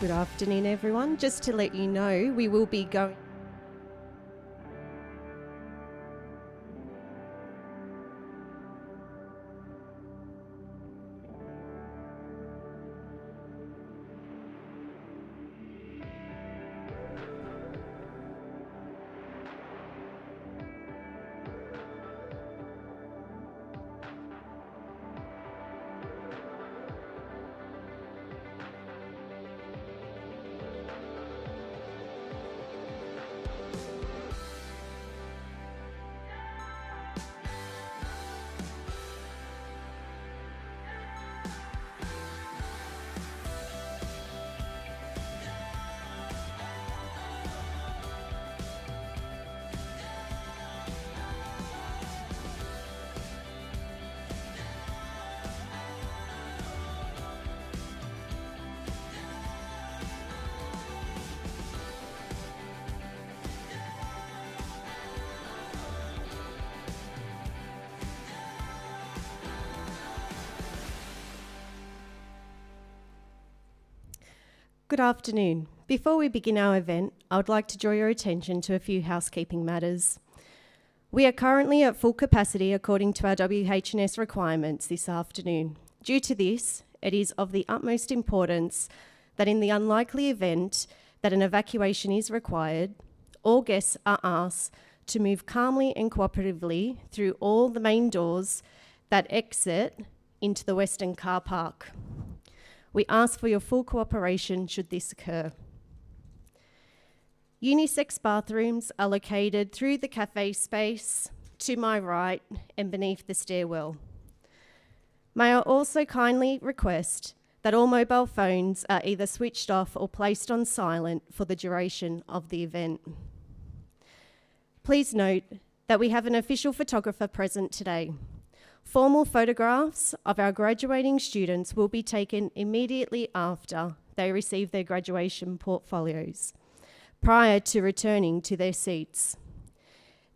Good afternoon, everyone. Just to let you know, we will be going... Good afternoon. Before we begin our event, I would like to draw your attention to a few housekeeping matters. We are currently at full capacity according to our WH&S requirements this afternoon. Due to this, it is of the utmost importance that in the unlikely event that an evacuation is required, all guests are asked to move calmly and cooperatively through all the main doors that exit into the Western car park. We ask for your full cooperation should this occur. Unisex bathrooms are located through the cafe space, to my right and beneath the stairwell. May I also kindly request that all mobile phones are either switched off or placed on silent for the duration of the event. Please note that we have an official photographer present today. Formal photographs of our graduating students will be taken immediately after they receive their graduation portfolios, prior to returning to their seats.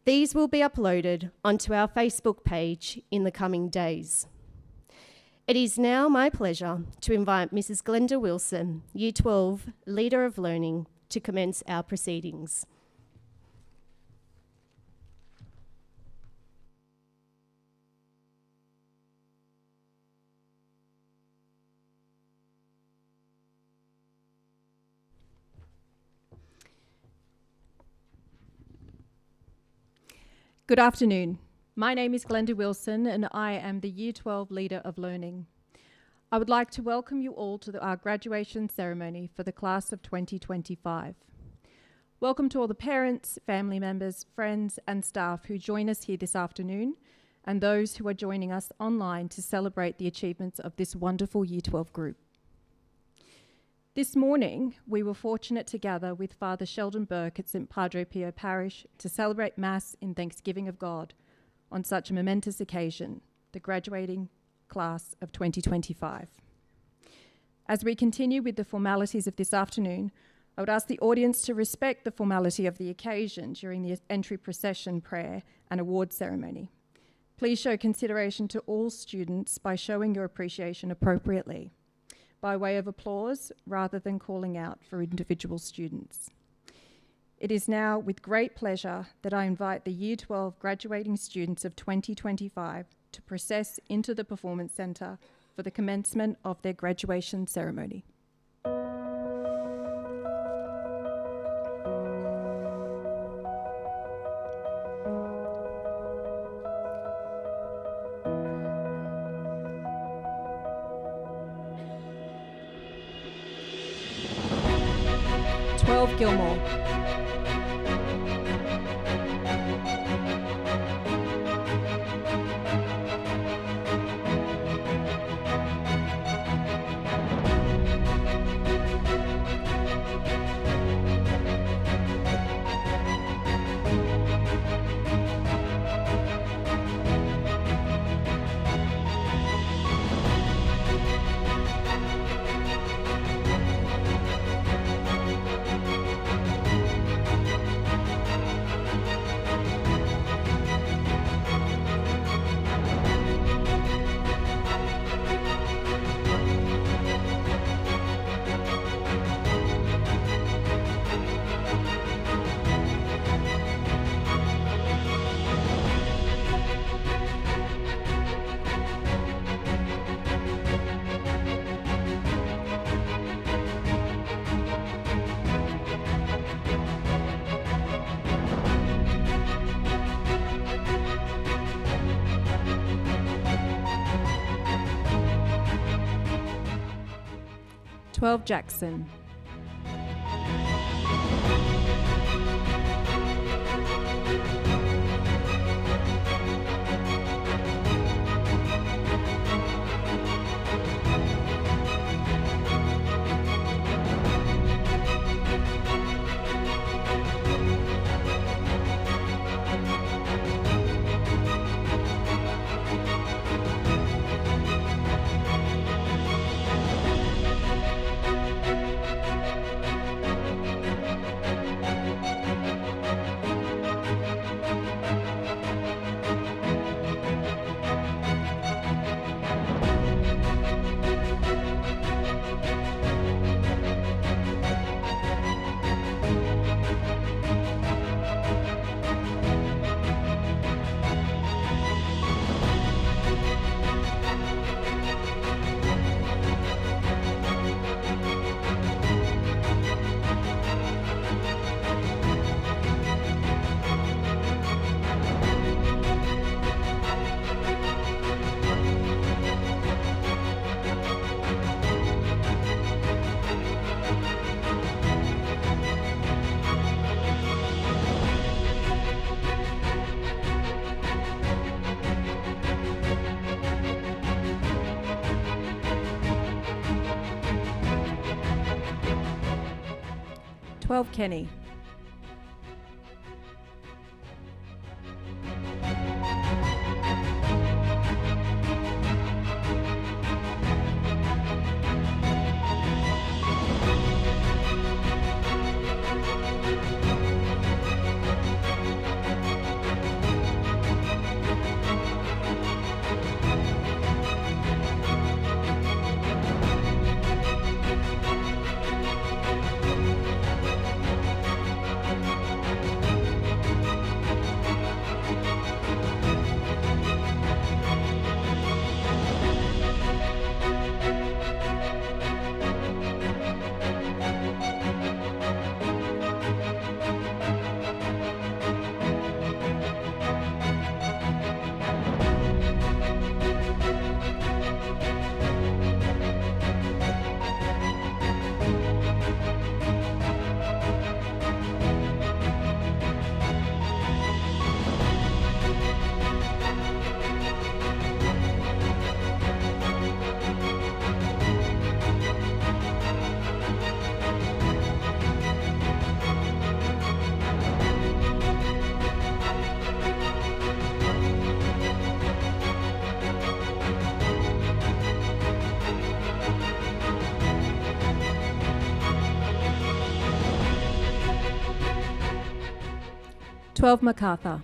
These will be uploaded onto our Facebook page in the coming days. It is now my pleasure to invite Mrs. Glenda Wilson, Year 12 Leader of Learning, to commence our proceedings. Good afternoon. My name is Glenda Wilson and I am the Year 12 Leader of Learning. I would like to welcome you all to our graduation ceremony for the class of 2025. Welcome to all the parents, family members, friends and staff who join us here this afternoon and those who are joining us online to celebrate the achievements of this wonderful Year 12 group. This morning, we were fortunate to gather with Father Sheldon Burke at St. Padre Pio Parish to celebrate Mass in thanksgiving of God on such a momentous occasion, the graduating class of 2025. As we continue with the formalities of this afternoon, I would ask the audience to respect the formality of the occasion during the entry procession prayer and award ceremony. Please show consideration to all students by showing your appreciation appropriately, by way of applause rather than calling out for individual students. It is now with great pleasure that I invite the Year 12 graduating students of 2025 to process into the Performance Centre for the commencement of their graduation ceremony. Gilmore. 12 Jackson. Kenny. MacArthur.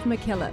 McKillop.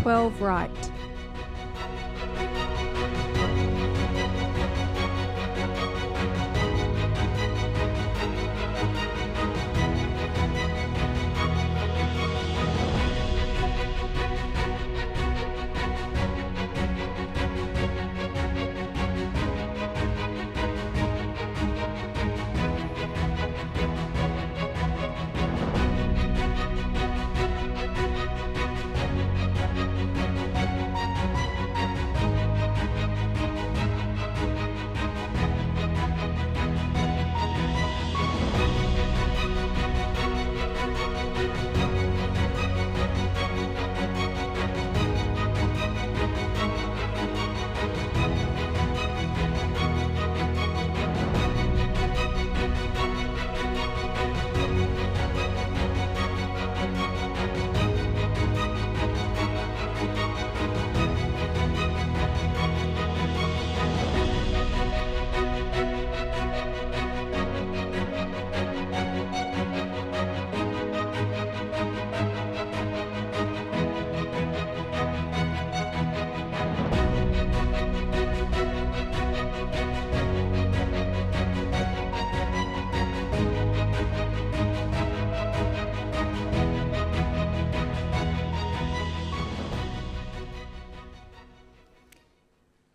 12 right.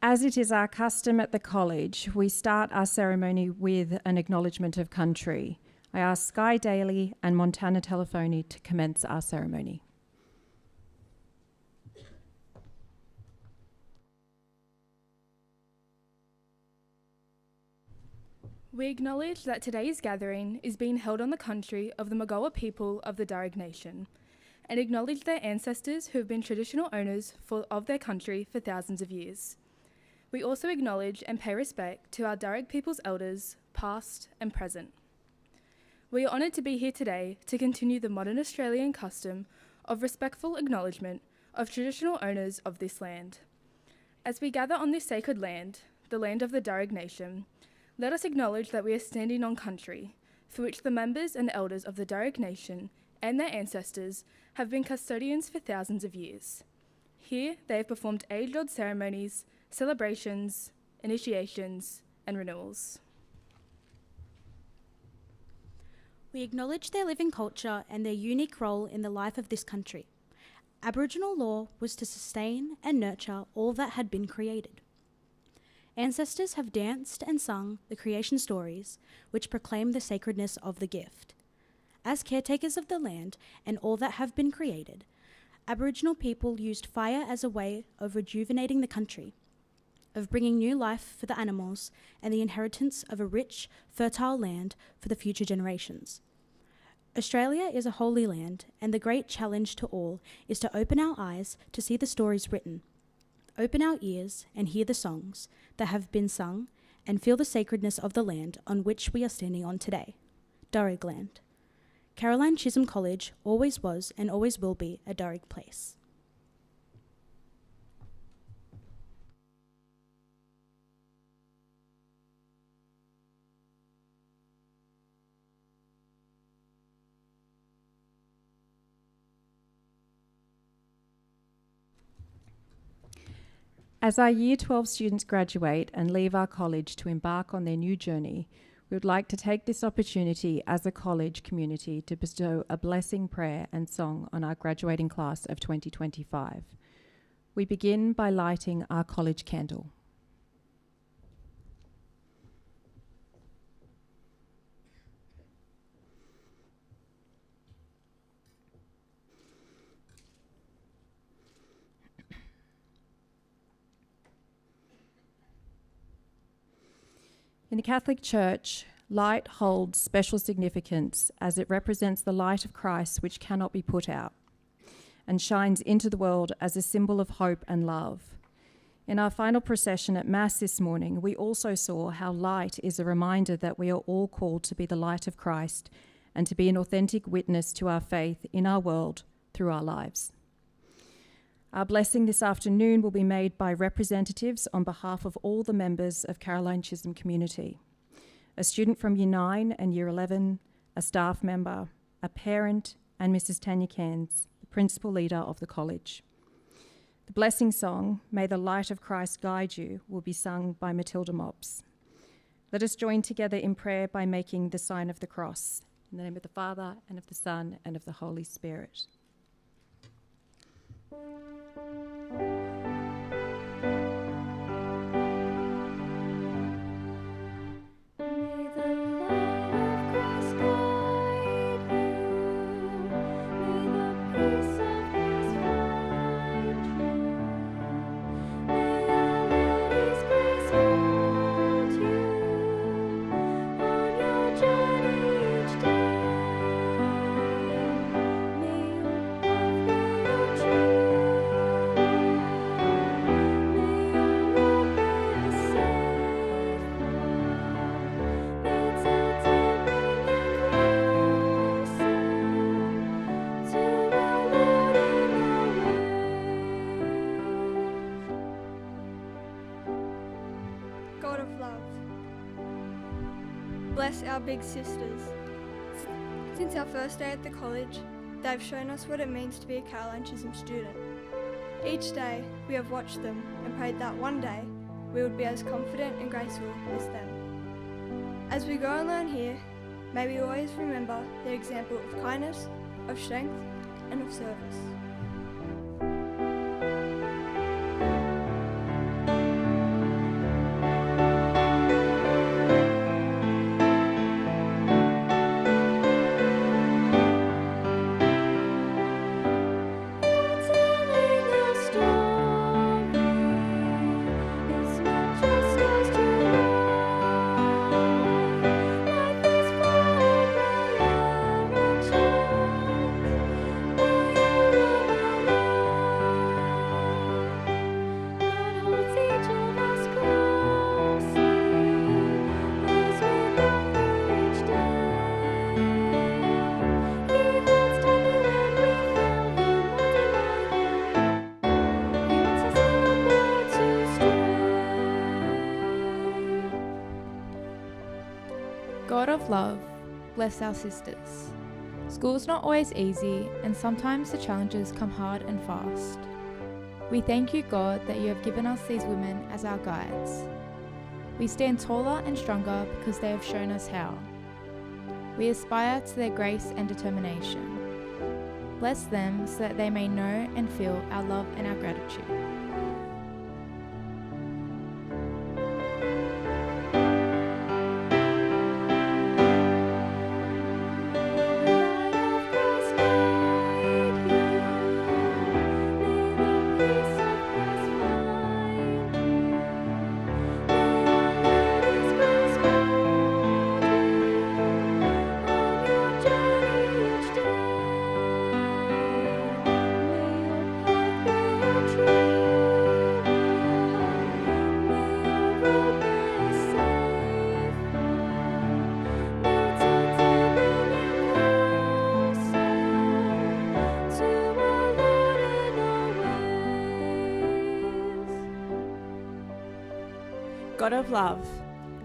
As it is our custom at the college, we start our ceremony with an acknowledgement of country. I ask Sky Daly and Montana Telephony to commence our ceremony. We acknowledge that today's gathering is being held on the country of the Mogollon people of the Darug Nation, and acknowledge their ancestors who have been traditional owners of their country for thousands of years. We also acknowledge and pay respect to our Darug people's elders, past and present. We are honoured to be here today to continue the modern Australian custom of respectful acknowledgement of traditional owners of this land. As we gather on this sacred land, the land of the Darug Nation, let us acknowledge that we are standing on country for which the members and elders of the Darug Nation and their ancestors have been custodians for thousands of years. Here, they have performed age-old ceremonies, celebrations, initiations, and renewals. We acknowledge their living culture and their unique role in the life of this country. Aboriginal law was to sustain and nurture all that had been created. Ancestors have danced and sung the creation stories, which proclaim the sacredness of the gift. As caretakers of the land and all that have been created, Aboriginal people used fire as a way of rejuvenating the country, of bringing new life for the animals and the inheritance of a rich, fertile land for the future generations. Australia is a holy land, and the great challenge to all is to open our eyes to see the stories written, open our ears and hear the songs that have been sung, and feel the sacredness of the land on which we are standing on today, Darug land. Caroline Chisholm College always was and always will be a Darug place. As our Year 12 students graduate and leave our college to embark on their new journey, we would like to take this opportunity as a college community to bestow a blessing prayer and song on our graduating class of 2025. We begin by lighting our college candle. In the Catholic Church, light holds special significance as it represents the light of Christ which cannot be put out and shines into the world as a symbol of hope and love. In our final procession at Mass this morning, we also saw how light is a reminder that we are all called to be the light of Christ and to be an authentic witness to our faith in our world through our lives. Our blessing this afternoon will be made by representatives on behalf of all the members of Caroline Chisholm community. A student from Year 9 and Year 11, a staff member, a parent, and Mrs. Tanya Cairns, the principal leader of the college. The blessing song, May the Light of Christ Guide You, will be sung by Matilda Mobbs. Let us join together in prayer by making the sign of the cross. In the name of the Father, and of the Son, and of the Holy Spirit. God of love, bless our big sisters. Since our first day at the college, they've shown us what it means to be a Caroline Chisholm student. Each day, we have watched them and prayed that one day we would be as confident and graceful as them. As we grow and learn here, may we always remember their example of kindness, of strength, and of service. God of love, bless our sisters. School's not always easy, and sometimes the challenges come hard and fast. We thank you, God, that you have given us these women as our guides. We stand taller and stronger because they have shown us how. We aspire to their grace and determination. Bless them so that they may know and feel our love and our gratitude. God of love,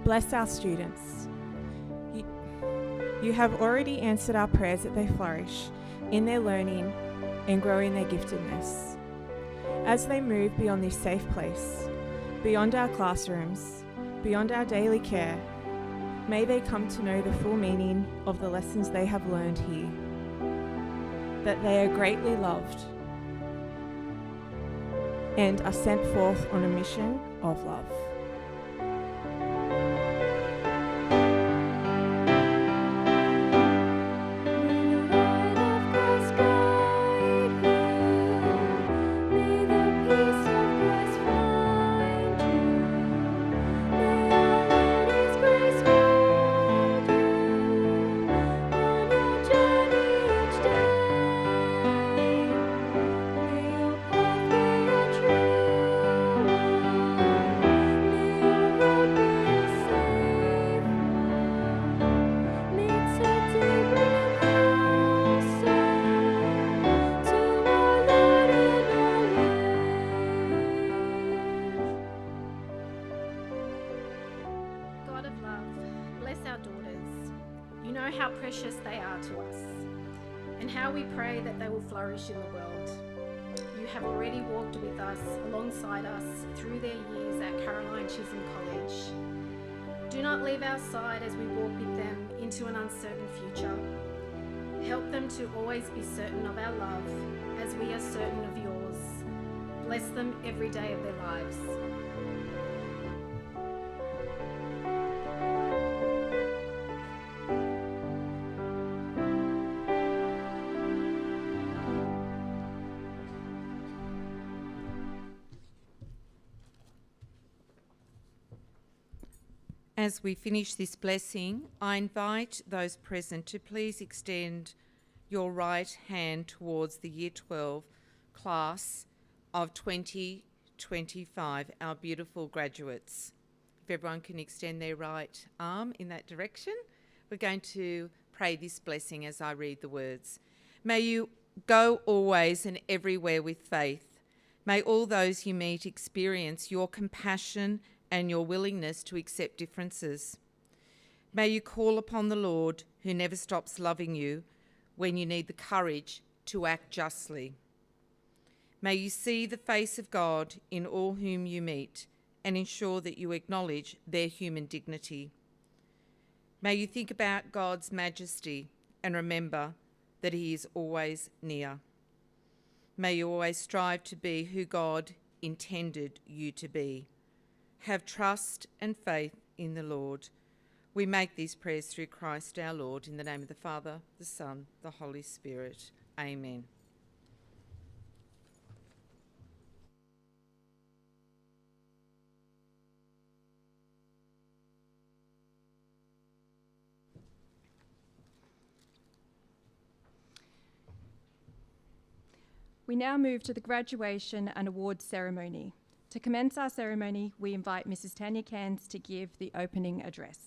bless our students. You have already answered our prayers that they flourish in their learning and grow in their giftedness. As they move beyond this safe place, beyond our classrooms, beyond our daily care, may they come to know the full meaning of the lessons they have learned here, that they are greatly loved and are sent forth on a mission of love. How precious they are to us, and how we pray that they will flourish in the world. you have already walked with us, alongside us, through their years at Caroline Chisholm College. Do not leave our side as we walk with them into an uncertain future. Help them to always be certain of our love, as we are certain of yours. Bless them every day of their lives. As we finish this blessing, I invite those present to please extend your right hand towards the Year 12 class of 2025, our beautiful graduates. If everyone can extend their right arm in that direction, we're going to pray this blessing as I read the words. May you go always and everywhere with faith. May all those you meet experience your compassion and your willingness to accept differences. May you call upon the Lord, who never stops loving you, when you need the courage to act justly. May you see the face of God in all whom you meet and ensure that you acknowledge their human dignity. May you think about God's majesty and remember that He is always near. May you always strive to be who God intended you to be. Have trust and faith in the Lord. We make these prayers through Christ our Lord, in the name of the Father, the Son, the Holy Spirit. Amen. We now move to the graduation and awards ceremony. To commence our ceremony, we invite Mrs. Tanya Cairns to give the opening address.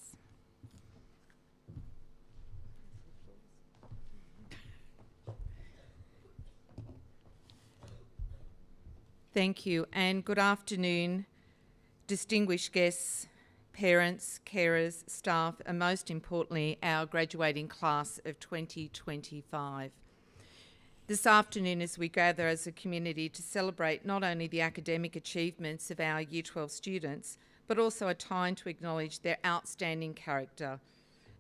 Thank you, and good afternoon, distinguished guests, parents, carers, staff, and most importantly, our graduating class of 2025. This afternoon, as we gather as a community to celebrate not only the academic achievements of our Year 12 students, but also a time to acknowledge their outstanding character,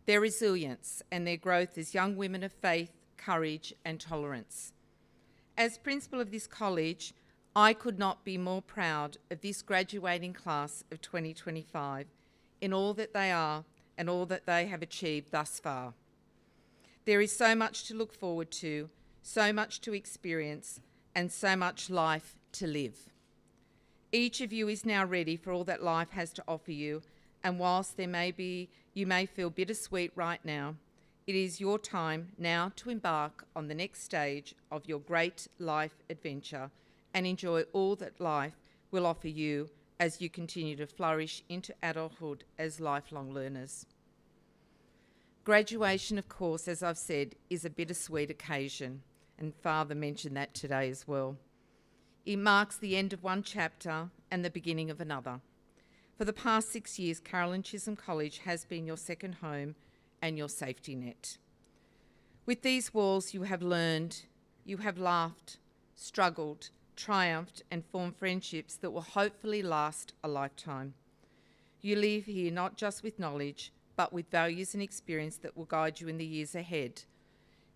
their resilience, and their growth as young women of faith, courage, and tolerance. As principal of this college, I could not be more proud of this graduating class of 2025 in all that they are and all that they have achieved thus far. There is so much to look forward to, so much to experience, and so much life to live. Each of you is now ready for all that life has to offer you, and whilst you may feel bittersweet right now, it is your time now to embark on the next stage of your great life adventure and enjoy all that life will offer you as you continue to flourish into adulthood as lifelong learners. Graduation, of course, as I've said, is a bittersweet occasion, and Father mentioned that today as well. It marks the end of one chapter and the beginning of another. For the past 6 years, Caroline Chisholm College has been your second home and your safety net. With these walls, you have learned, you have laughed, struggled, triumphed, and formed friendships that will hopefully last a lifetime. You leave here not just with knowledge, but with values and experience that will guide you in the years ahead.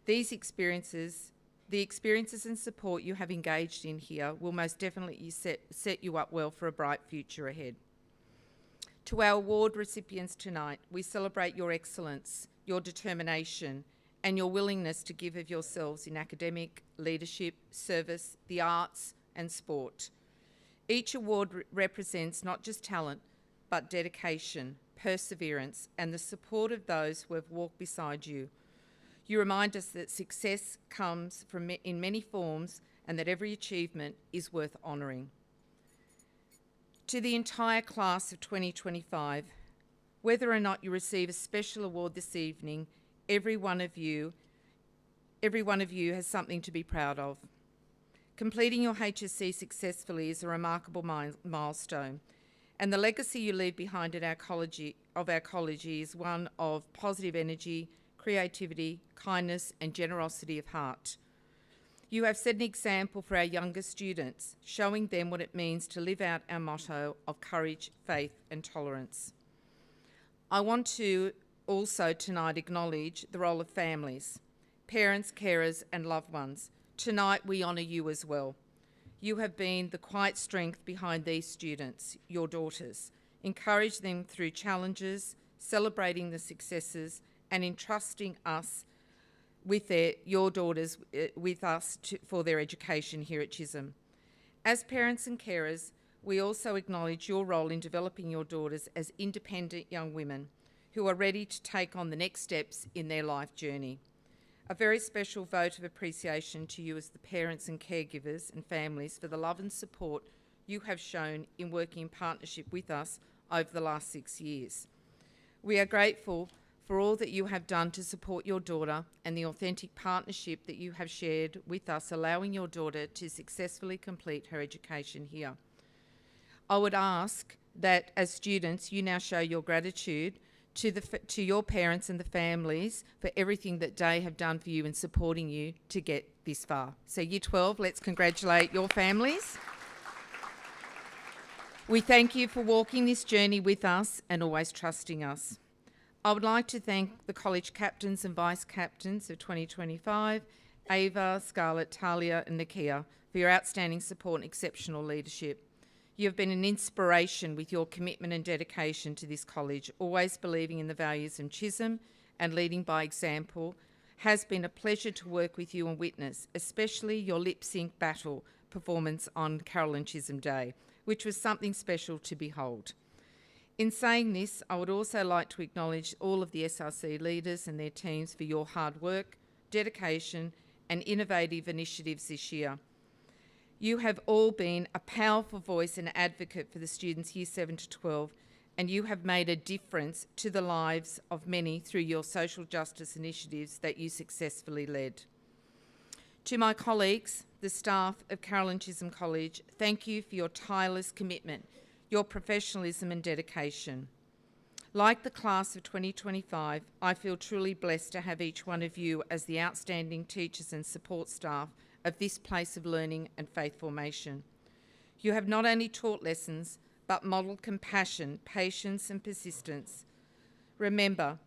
These experiences, the experiences and support you have engaged in here will most definitely set you up well for a bright future ahead. To our award recipients tonight, we celebrate your excellence, your determination, and your willingness to give of yourselves in academic, leadership, service, the arts, and sport. Each award represents not just talent, but dedication, perseverance, and the support of those who have walked beside you. You remind us that success comes in many forms and that every achievement is worth honouring. To the entire class of 2025, whether or not you receive a special award this evening, every one of you has something to be proud of. Completing your HSC successfully is a remarkable milestone, and the legacy you leave behind at our college is one of positive energy, creativity, kindness, and generosity of heart. You have set an example for our younger students, showing them what it means to live out our motto of courage, faith and tolerance. I want to also tonight acknowledge the role of families, parents, carers and loved ones. Tonight we honour you as well. You have been the quiet strength behind these students, your daughters. Encourage them through challenges, celebrating the successes and entrusting us with your daughters with us for their education here at Chisholm. As parents and carers, we also acknowledge your role in developing your daughters as independent young women who are ready to take on the next steps in their life journey. A very special vote of appreciation to you as the parents and caregivers and families for the love and support you have shown in working in partnership with us over the last 6 years. We are grateful for all that you have done to support your daughter and the authentic partnership that you have shared with us, allowing your daughter to successfully complete her education here. I would ask that as students, you now show your gratitude to your parents and the families for everything that they have done for you in supporting you to get this far. So Year 12, let's congratulate your families. We thank you for walking this journey with us and always trusting us. I would like to thank the college captains and vice captains of 2025, Ava, Scarlett, Talia and Nakia, for your outstanding support and exceptional leadership. You have been an inspiration with your commitment and dedication to this college, always believing in the values of Chisholm and leading by example. Has been a pleasure to work with you and witness, especially your lip sync battle performance on Carolyn Chisholm Day, which was something special to behold. In saying this, I would also like to acknowledge all of the SRC leaders and their teams for your hard work, dedication and innovative initiatives this year. You have all been a powerful voice and advocate for the students Year 7 to 12, and you have made a difference to the lives of many through your social justice initiatives that you successfully led. To my colleagues, the staff of Carolyn Chisholm College, thank you for your tireless commitment, your professionalism and dedication. Like the class of 2025, I feel truly blessed to have each one of you as the outstanding teachers and support staff of this place of learning and faith formation. You have not only taught lessons, but modelled compassion, patience and persistence. Remember,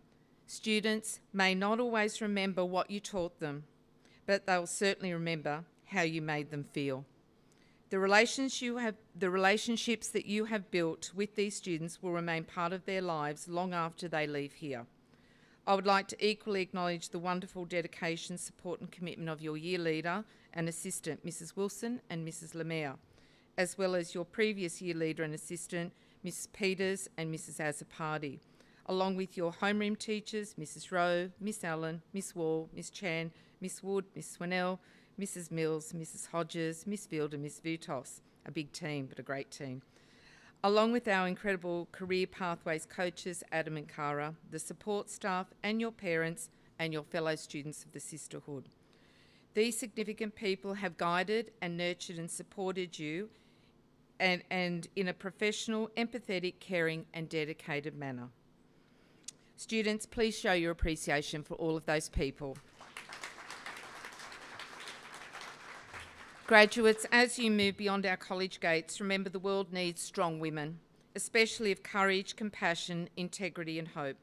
students may not always remember what you taught them, but they'll certainly remember how you made them feel. The relationships that you have built with these students will remain part of their lives long after they leave here. I would like to equally acknowledge the wonderful dedication, support and commitment of your year leader and assistant, Mrs Wilson and Mrs Lemaire, as well as your previous year leader and assistant, Mrs Peters and Mrs Azzopardi, along with your homeroom teachers, Mrs Rowe, Miss Allen, Miss Wall, Miss Chan, Miss Wood, Miss Swannell, Mrs Mills, Mrs Hodges, Miss Field and Miss Vutos. A big team, but a great team. Along with our incredible Career Pathways coaches, Adam and Cara, the support staff and your parents and your fellow students of the Sisterhood. These significant people have guided and nurtured and supported you and in a professional, empathetic, caring and dedicated manner. Students, please show your appreciation for all of those people. Graduates, as you move beyond our college gates, remember the world needs strong women, especially of courage, compassion, integrity and hope.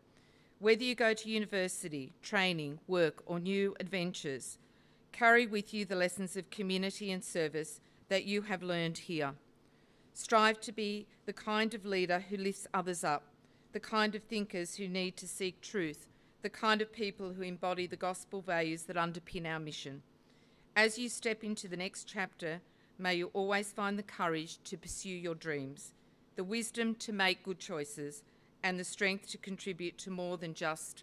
Whether you go to university, training, work or new adventures, carry with you the lessons of community and service that you have learned here. Strive to be the kind of leader who lifts others up, the kind of thinkers who need to seek truth, the kind of people who embody the gospel values that underpin our mission. As you step into the next chapter, may you always find the courage to pursue your dreams, the wisdom to make good choices, and the strength to contribute to more than just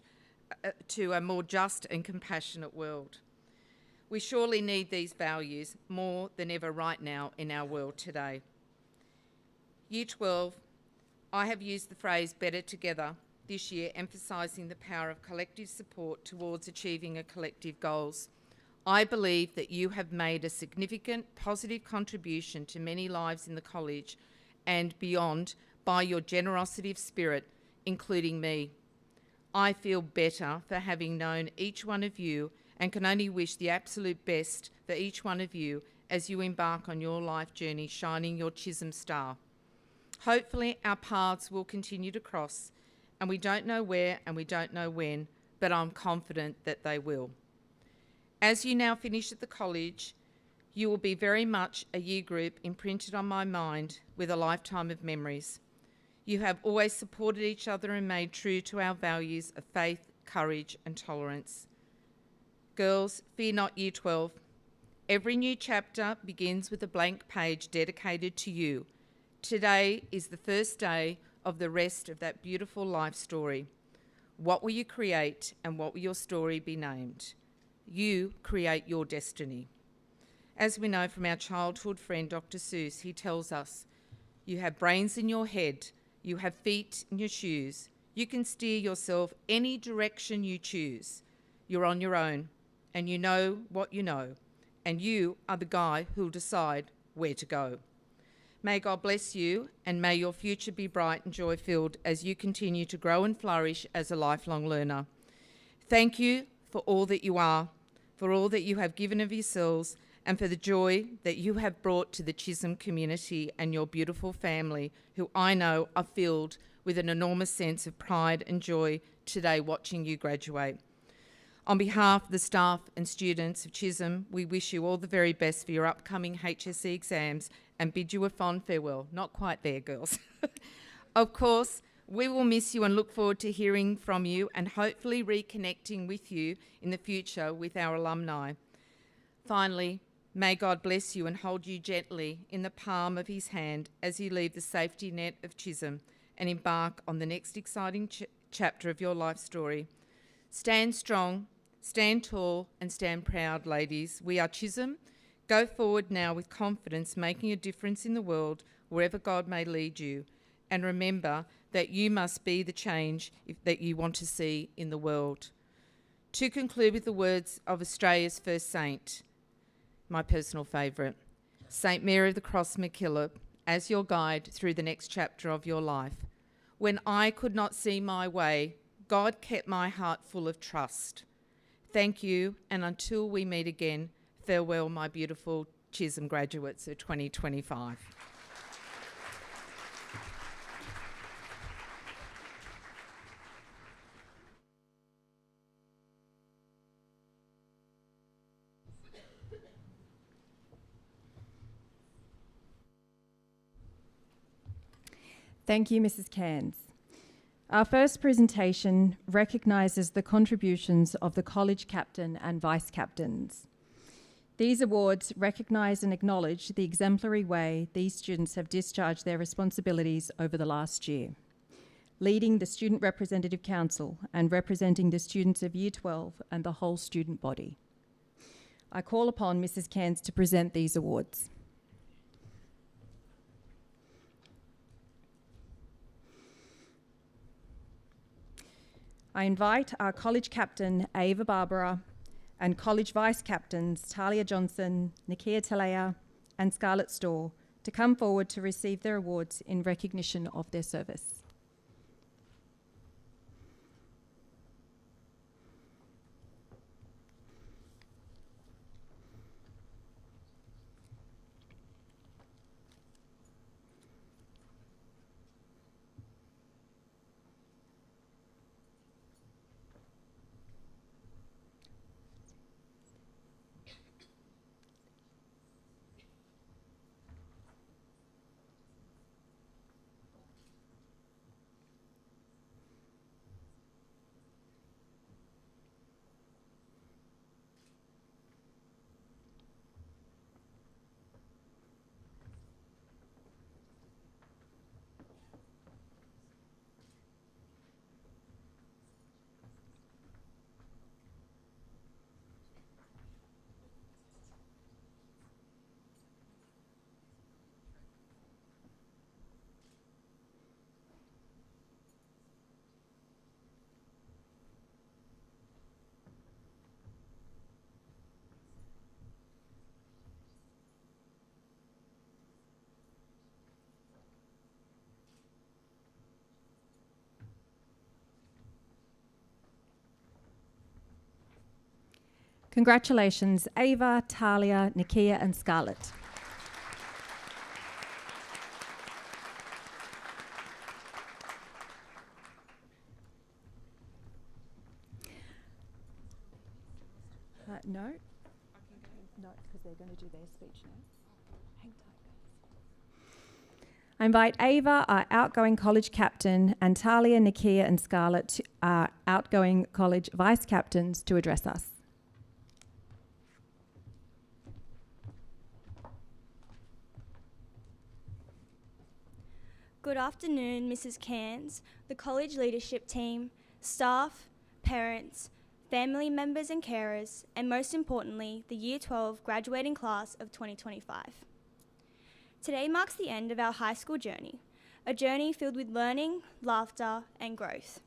to a more just and compassionate world. We surely need these values more than ever right now in our world today. Year 12, I have used the phrase better together this year, emphasising the power of collective support towards achieving a collective goals. I believe that you have made a significant positive contribution to many lives in the college and beyond by your generosity of spirit, including me. I feel better for having known each one of you and can only wish the absolute best for each one of you as you embark on your life journey, shining your Chisholm star. Hopefully our paths will continue to cross, and we don't know where and we don't know when, but I'm confident that they will. As you now finish at the college, you will be very much a year group imprinted on my mind with a lifetime of memories. You have always supported each other and made true to our values of faith, courage and tolerance. Girls, fear not Year 12. Every new chapter begins with a blank page dedicated to you. Today is the first day of the rest of that beautiful life story. What will you create and what will your story be named? You create your destiny. As we know from our childhood friend Dr. Seuss, he tells us, you have brains in your head, you have feet in your shoes, you can steer yourself any direction you choose. You're on your own, and you know what you know, and you are the guy who'll decide where to go. May God bless you, and may your future be bright and joy-filled as you continue to grow and flourish as a lifelong learner. Thank you for all that you are, for all that you have given of yourselves, and for the joy that you have brought to the Chisholm community and your beautiful family, who I know are filled with an enormous sense of pride and joy today watching you graduate. On behalf of the staff and students of Chisholm, we wish you all the very best for your upcoming HSC exams and bid you a fond farewell. Not quite there, girls. Of course, we will miss you and look forward to hearing from you and hopefully reconnecting with you in the future with our alumni. Finally, may God bless you and hold you gently in the palm of his hand as you leave the safety net of Chisholm and embark on the next exciting chapter of your life story. Stand strong, stand tall and stand proud, ladies. We are Chisholm. Go forward now with confidence, making a difference in the world wherever God may lead you. And remember that you must be the change that you want to see in the world. To conclude with the words of Australia's first saint, my personal favourite, St. Mary of the Cross MacKillop, as your guide through the next chapter of your life. When I could not see my way, God kept my heart full of trust. Thank you, and until we meet again, farewell, my beautiful Chisholm graduates of 2025. Thank you, Mrs. Cairns. Our first presentation recognises the contributions of the college captain and vice captains. These awards recognise and acknowledge the exemplary way these students have discharged their responsibilities over the last year, leading the Student Representative Council and representing the students of Year 12 and the whole student body. I call upon Mrs. Cairns to present these awards. I invite our college captain, Ava Barbara, and college vice captains, Talia Johnson, Nikia Talea, and Scarlett Storr, to come forward to receive their awards in recognition of their service. Congratulations, Ava, Talia, Nikia and Scarlett. No, because they're going to do their speech now. Hang tight. I invite Ava, our outgoing college captain, and Talia, Nikia and Scarlett, our outgoing college vice captains, to address us. Good afternoon, Mrs. Cairns, the college leadership team, staff, parents, family members and carers, and most importantly, the Year 12 graduating class of 2025. Today marks the end of our high school journey, a journey filled with learning, laughter, and growth.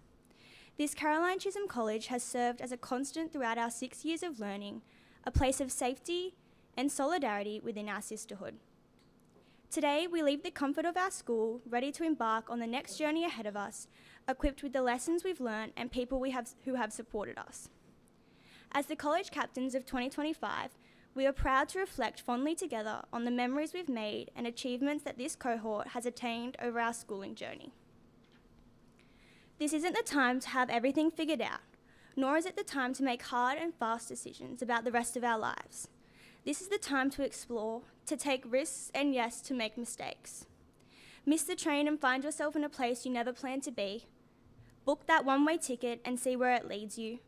This Caroline Chisholm College has served as a constant throughout our 6 years of learning, a place of safety and solidarity within our sisterhood. Today, we leave the comfort of our school, ready to embark on the next journey ahead of us, equipped with the lessons we've learned and people who have supported us. As the college captains of 2025, we are proud to reflect fondly together on the memories we've made and achievements that this cohort has attained over our schooling journey. This isn't the time to have everything figured out, nor is it the time to make hard and fast decisions about the rest of our lives. This is the time to explore, to take risks, and yes, to make mistakes. Miss the train and find yourself in a place you never planned to be. Book that one-way ticket and see where it leads you.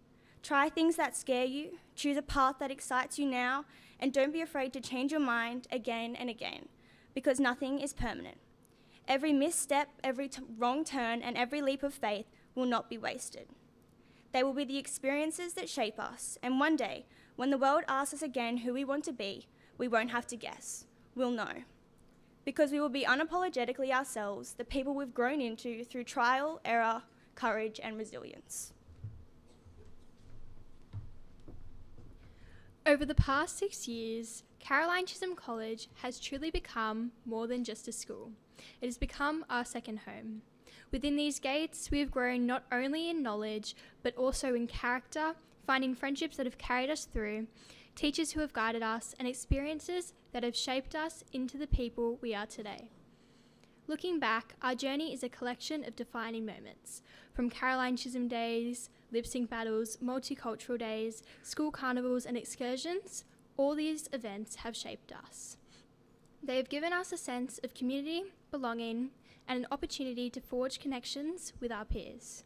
Try things that scare you, choose a path that excites you now, and don't be afraid to change your mind again and again, because nothing is permanent. Every misstep, every wrong turn, and every leap of faith will not be wasted. They will be the experiences that shape us, and one day, when the world asks us again who we want to be, we won't have to guess. We'll know. Because we will be unapologetically ourselves, the people we've grown into through trial, error, courage, and resilience. Over the past 6 years, Caroline Chisholm College has truly become more than just a school. It has become our second home. Within these gates, we have grown not only in knowledge, but also in character, finding friendships that have carried us through, teachers who have guided us, and experiences that have shaped us into the people we are today. Looking back, our journey is a collection of defining moments, from Caroline Chisholm days, lip sync battles, multicultural days, school carnivals and excursions. All these events have shaped us. They have given us a sense of community, belonging, and an opportunity to forge connections with our peers.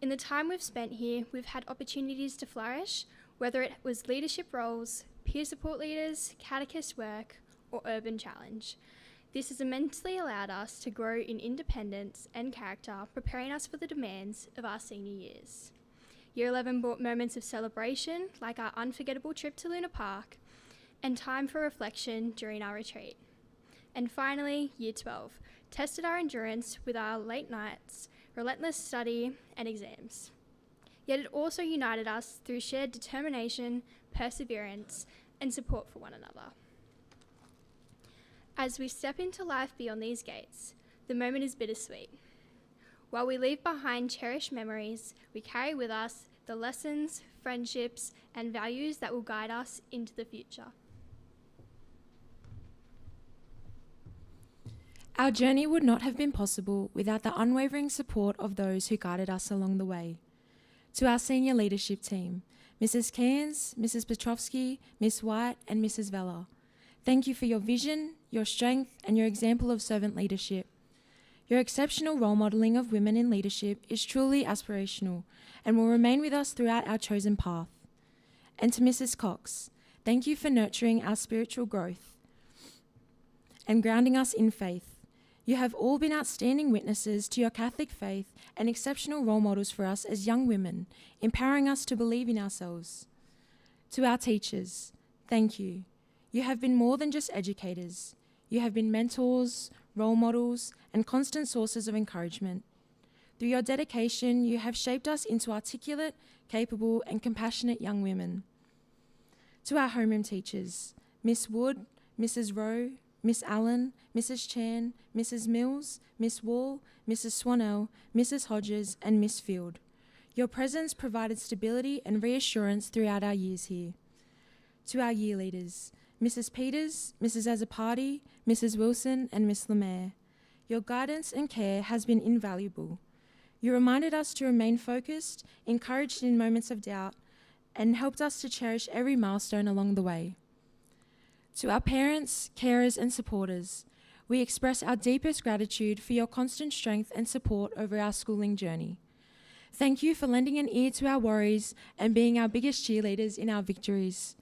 In the time we've spent here, we've had opportunities to flourish, whether it was leadership roles, peer support leaders, catechist work, or urban challenge. This has immensely allowed us to grow in independence and character, preparing us for the demands of our senior years. Year 11 brought moments of celebration, like our unforgettable trip to Luna Park, and time for reflection during our retreat. And finally, Year 12 tested our endurance with our late nights, relentless study, and exams. Yet it also united us through shared determination, perseverance, and support for one another. As we step into life beyond these gates, the moment is bittersweet. While we leave behind cherished memories, we carry with us the lessons, friendships, and values that will guide us into the future. Our journey would not have been possible without the unwavering support of those who guided us along the way. To our senior leadership team, Mrs. Cairns, Mrs. Petrovsky, Miss White, and Mrs. Vella, thank you for your vision, your strength, and your example of servant leadership. Your exceptional role modelling of women in leadership is truly aspirational and will remain with us throughout our chosen path. And to Mrs. Cox, thank you for nurturing our spiritual growth and grounding us in faith. You have all been outstanding witnesses to your Catholic faith and exceptional role models for us as young women, empowering us to believe in ourselves. To our teachers, thank you. You have been more than just educators. You have been mentors, role models, and constant sources of encouragement. Through your dedication, you have shaped us into articulate, capable, and compassionate young women. To our homeroom teachers, Miss Wood, Mrs. Rowe, Miss Allen, Mrs. Chan, Mrs. Mills, Miss Wall, Mrs. Swanell, Mrs. Hodges, and Miss Field. Your presence provided stability and reassurance throughout our years here. To our year leaders, Mrs. Peters, Mrs. Azzopardi, Mrs. Wilson and Miss Lemaire, your guidance and care has been invaluable. You reminded us to remain focused, encouraged in moments of doubt, and helped us to cherish every milestone along the way. To our parents, carers and supporters, we express our deepest gratitude for your constant strength and support over our schooling journey. Thank you for lending an ear to our worries and being our biggest cheerleaders in our victories.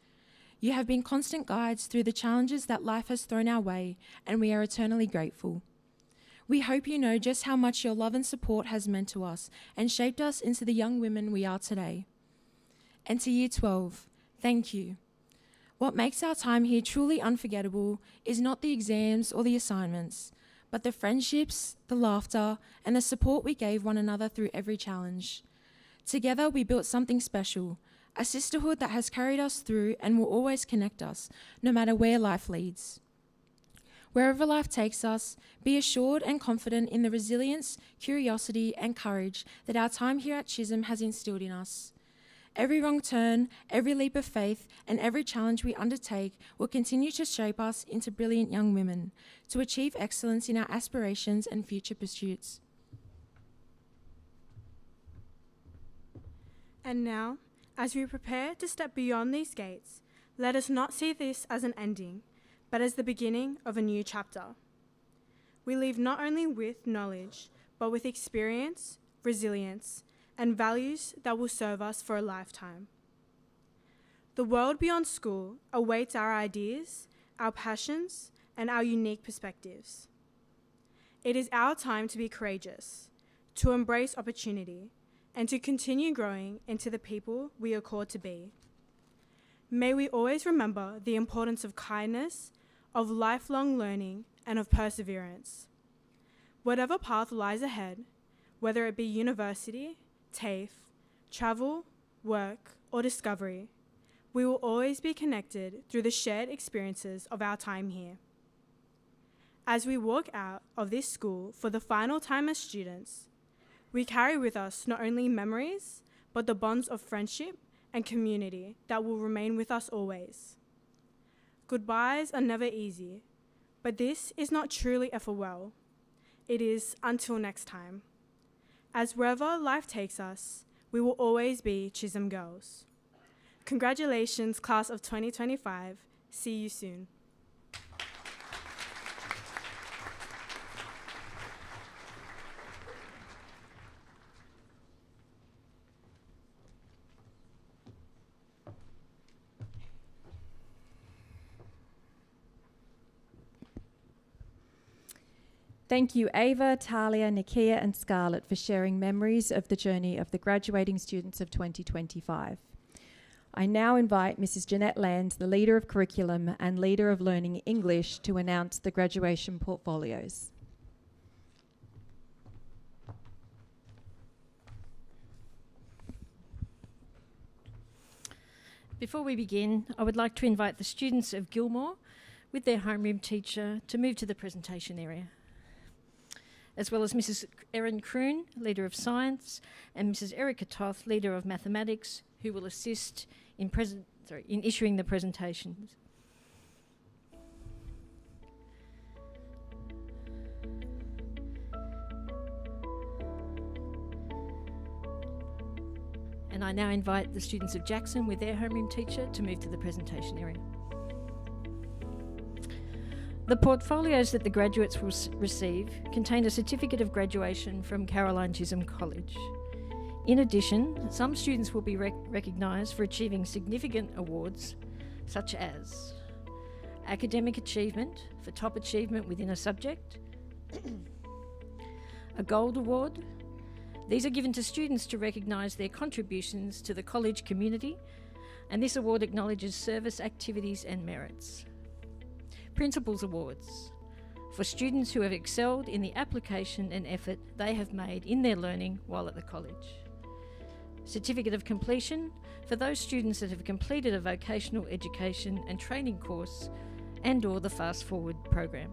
You have been constant guides through the challenges that life has thrown our way, and we are eternally grateful. We hope you know just how much your love and support has meant to us and shaped us into the young women we are today. And to Year 12, thank you. What makes our time here truly unforgettable is not the exams or the assignments, but the friendships, the laughter, and the support we gave one another through every challenge. Together we built something special, a sisterhood that has carried us through and will always connect us, no matter where life leads. Wherever life takes us, be assured and confident in the resilience, curiosity, and courage that our time here at Chisholm has instilled in us. Every wrong turn, every leap of faith, and every challenge we undertake will continue to shape us into brilliant young women, to achieve excellence in our aspirations and future pursuits. And now, as we prepare to step beyond these gates, let us not see this as an ending, but as the beginning of a new chapter. We leave not only with knowledge, but with experience, resilience, and values that will serve us for a lifetime. The world beyond school awaits our ideas, our passions, and our unique perspectives. It is our time to be courageous, to embrace opportunity, and to continue growing into the people we are called to be. May we always remember the importance of kindness, of lifelong learning, and of perseverance. Whatever path lies ahead, whether it be university, TAFE, travel, work, or discovery, we will always be connected through the shared experiences of our time here. As we walk out of this school for the final time as students, we carry with us not only memories, but the bonds of friendship and community that will remain with us always. Goodbyes are never easy, but this is not truly a farewell. It is until next time. As wherever life takes us, we will always be Chisholm Girls. Congratulations, class of 2025. See you soon. Thank you, Ava, Talia, Nikia, and Scarlett for sharing memories of the journey of the graduating students of 2025. I now invite Mrs. Jeanette Land, the Leader of Curriculum and Leader of Learning English, to announce the graduation portfolios. Before we begin, I would like to invite the students of Gilmore with their homeroom teacher to move to the presentation area, as well as Mrs. Erin Kroon, Leader of Science, and Mrs. Erica Toth, Leader of Mathematics, who will assist in issuing the presentations. And I now invite the students of Jackson with their homeroom teacher to move to the presentation area. The portfolios that the graduates will receive contain a certificate of graduation from Caroline Chisholm College. In addition, some students will be recognised for achieving significant awards, such as academic achievement for top achievement within a subject, a gold award. These are given to students to recognise their contributions to the college community, and this award acknowledges service activities and merits. Principals Awards for students who have excelled in the application and effort they have made in their learning while at the college. Certificate of Completion for those students that have completed a vocational education and training course and/or the Fast Forward program.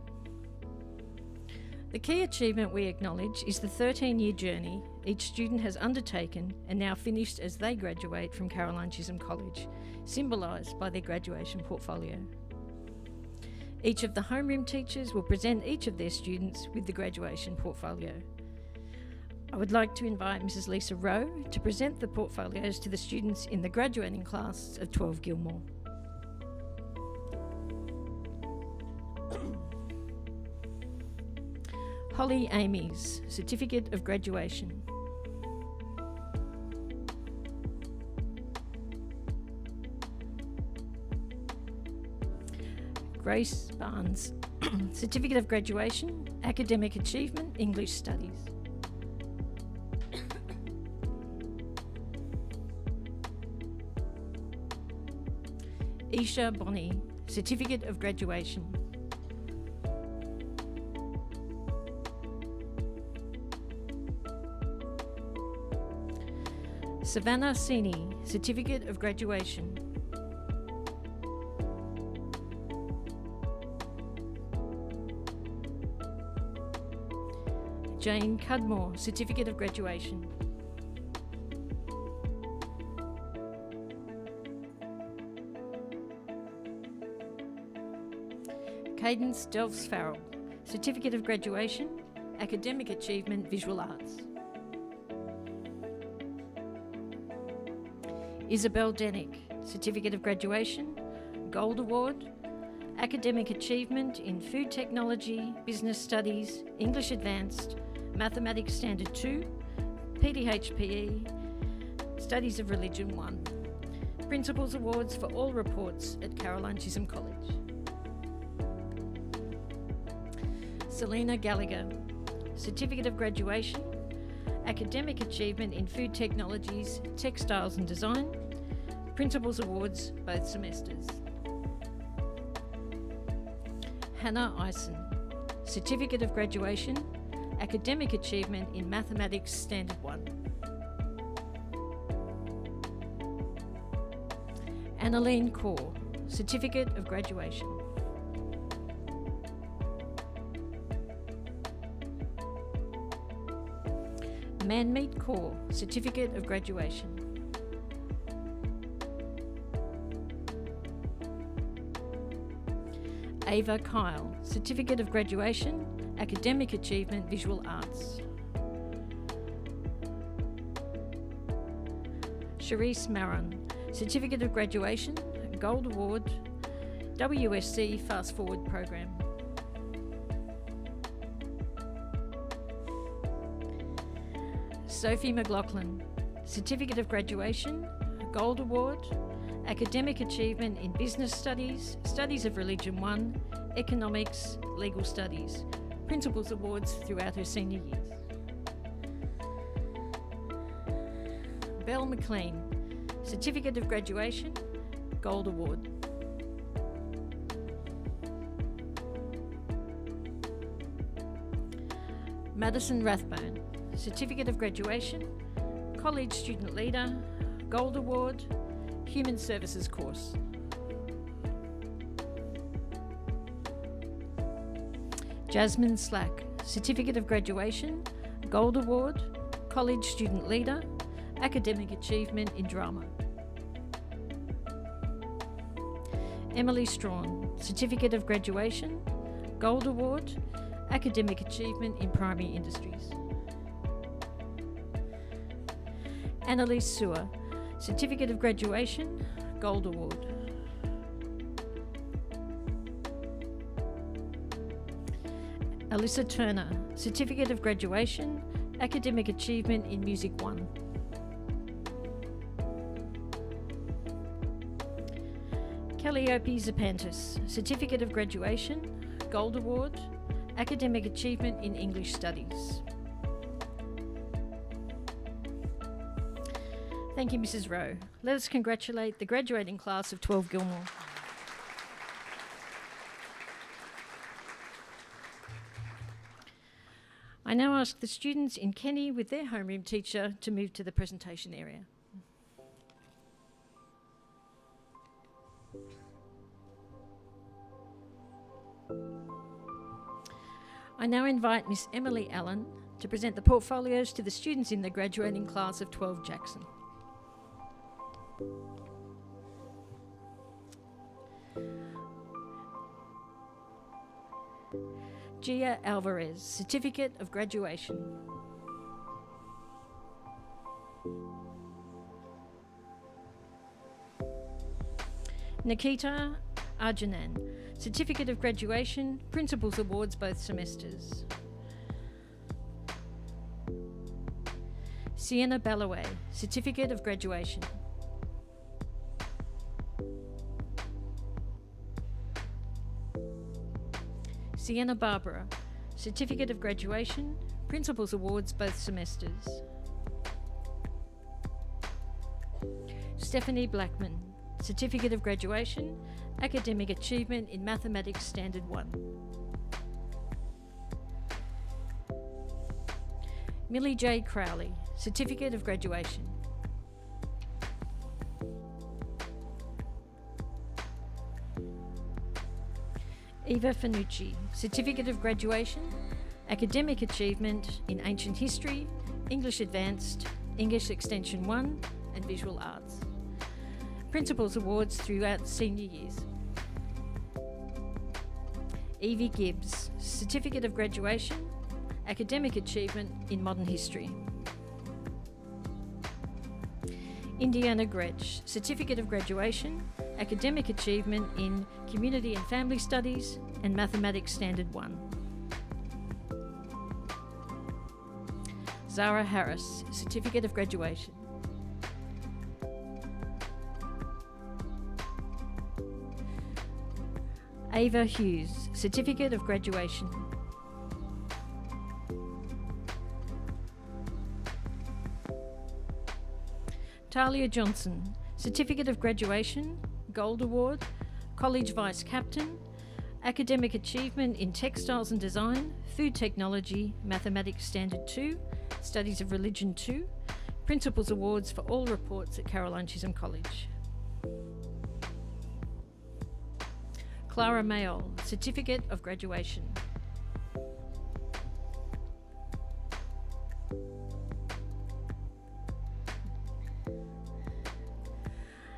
The key achievement we acknowledge is the 13-year journey each student has undertaken and now finished as they graduate from Caroline Chisholm College, symbolised by their graduation portfolio. Each of the homeroom teachers will present each of their students with the graduation portfolio. I would like to invite Mrs. Lisa Rowe to present the portfolios to the students in the graduating class of 12 Gilmore. Holly Amy's Certificate of Graduation. Grace Barnes, Certificate of Graduation, Academic Achievement, English Studies. Isha Bonney, Certificate of Graduation. Savannah Sini, Certificate of Graduation. Jane Cudmore, Certificate of Graduation. Cadence Delphs Farrell, Certificate of Graduation, Academic Achievement, Visual Arts. Isabel Denick, Certificate of Graduation, Gold Award, Academic Achievement in Food Technology, Business Studies, English Advanced, Mathematics Standard 2, PDHPE, Studies of Religion 1. Principals Awards for all reports at Caroline Chisholm College. Selena Gallagher, Certificate of Graduation, Academic Achievement in Food Technologies, Textiles and Design, Principals Awards both semesters. Hannah Eisen, Certificate of Graduation, Academic Achievement in Mathematics Standard 1. Annaline Kaur, Certificate of Graduation. Manmeet Kaur, Certificate of Graduation. Ava Kyle, Certificate of Graduation, Academic Achievement, Visual Arts. Charisse Maron, Certificate of Graduation, Gold Award, WSC Fast Forward Program. Sophie McLaughlin, Certificate of Graduation, Gold Award, Academic Achievement in Business Studies, Studies of Religion 1, Economics, Legal Studies. Principals Awards throughout her senior years. Belle McLean, Certificate of Graduation, Gold Award. Madison Rathbone, Certificate of Graduation, College Student Leader, Gold Award, Human Services course. Jasmine Slack, Certificate of Graduation, Gold Award, College Student Leader, Academic Achievement in Drama. Emily Strawn, Certificate of Graduation, Gold Award, Academic Achievement in Primary Industries. Annalise Sewer, Certificate of Graduation, Gold Award. Alyssa Turner, Certificate of Graduation, Academic Achievement in Music 1. Calliope Zapantis, Certificate of Graduation, Gold Award, Academic Achievement in English Studies. Thank you, Mrs. Rowe. Let us congratulate the graduating class of 12 Gilmore. I now ask the students in Kenny with their homeroom teacher to move to the presentation area. I now invite Miss Emily Allen to present the portfolios to the students in the graduating class of 12 Jackson. Gia Alvarez, Certificate of Graduation. Nikita Arjanan, Certificate of Graduation, Principals Awards both semesters. Sienna Ballaway, Certificate of Graduation. Sienna Barbara, Certificate of Graduation, Principals Awards both semesters. Stephanie Blackman, Certificate of Graduation, Academic Achievement in Mathematics Standard 1. Millie J. Crowley, Certificate of Graduation. Eva Fanucci, Certificate of Graduation, Academic Achievement in Ancient History, English Advanced, English Extension 1 and Visual Arts. Principals Awards throughout senior years. Evie Gibbs, Certificate of Graduation, Academic Achievement in Modern History. Indiana Gretsch, Certificate of Graduation, Academic Achievement in Community and Family Studies and Mathematics Standard 1. Zara Harris, Certificate of Graduation. Ava Hughes, Certificate of Graduation. Talia Johnson, Certificate of Graduation, Gold Award, College Vice Captain, Academic Achievement in Textiles and Design, Food Technology, Mathematics Standard 2, Studies of Religion 2, Principals Awards for all reports at Caroline Chisholm College. Clara Mayol, Certificate of Graduation.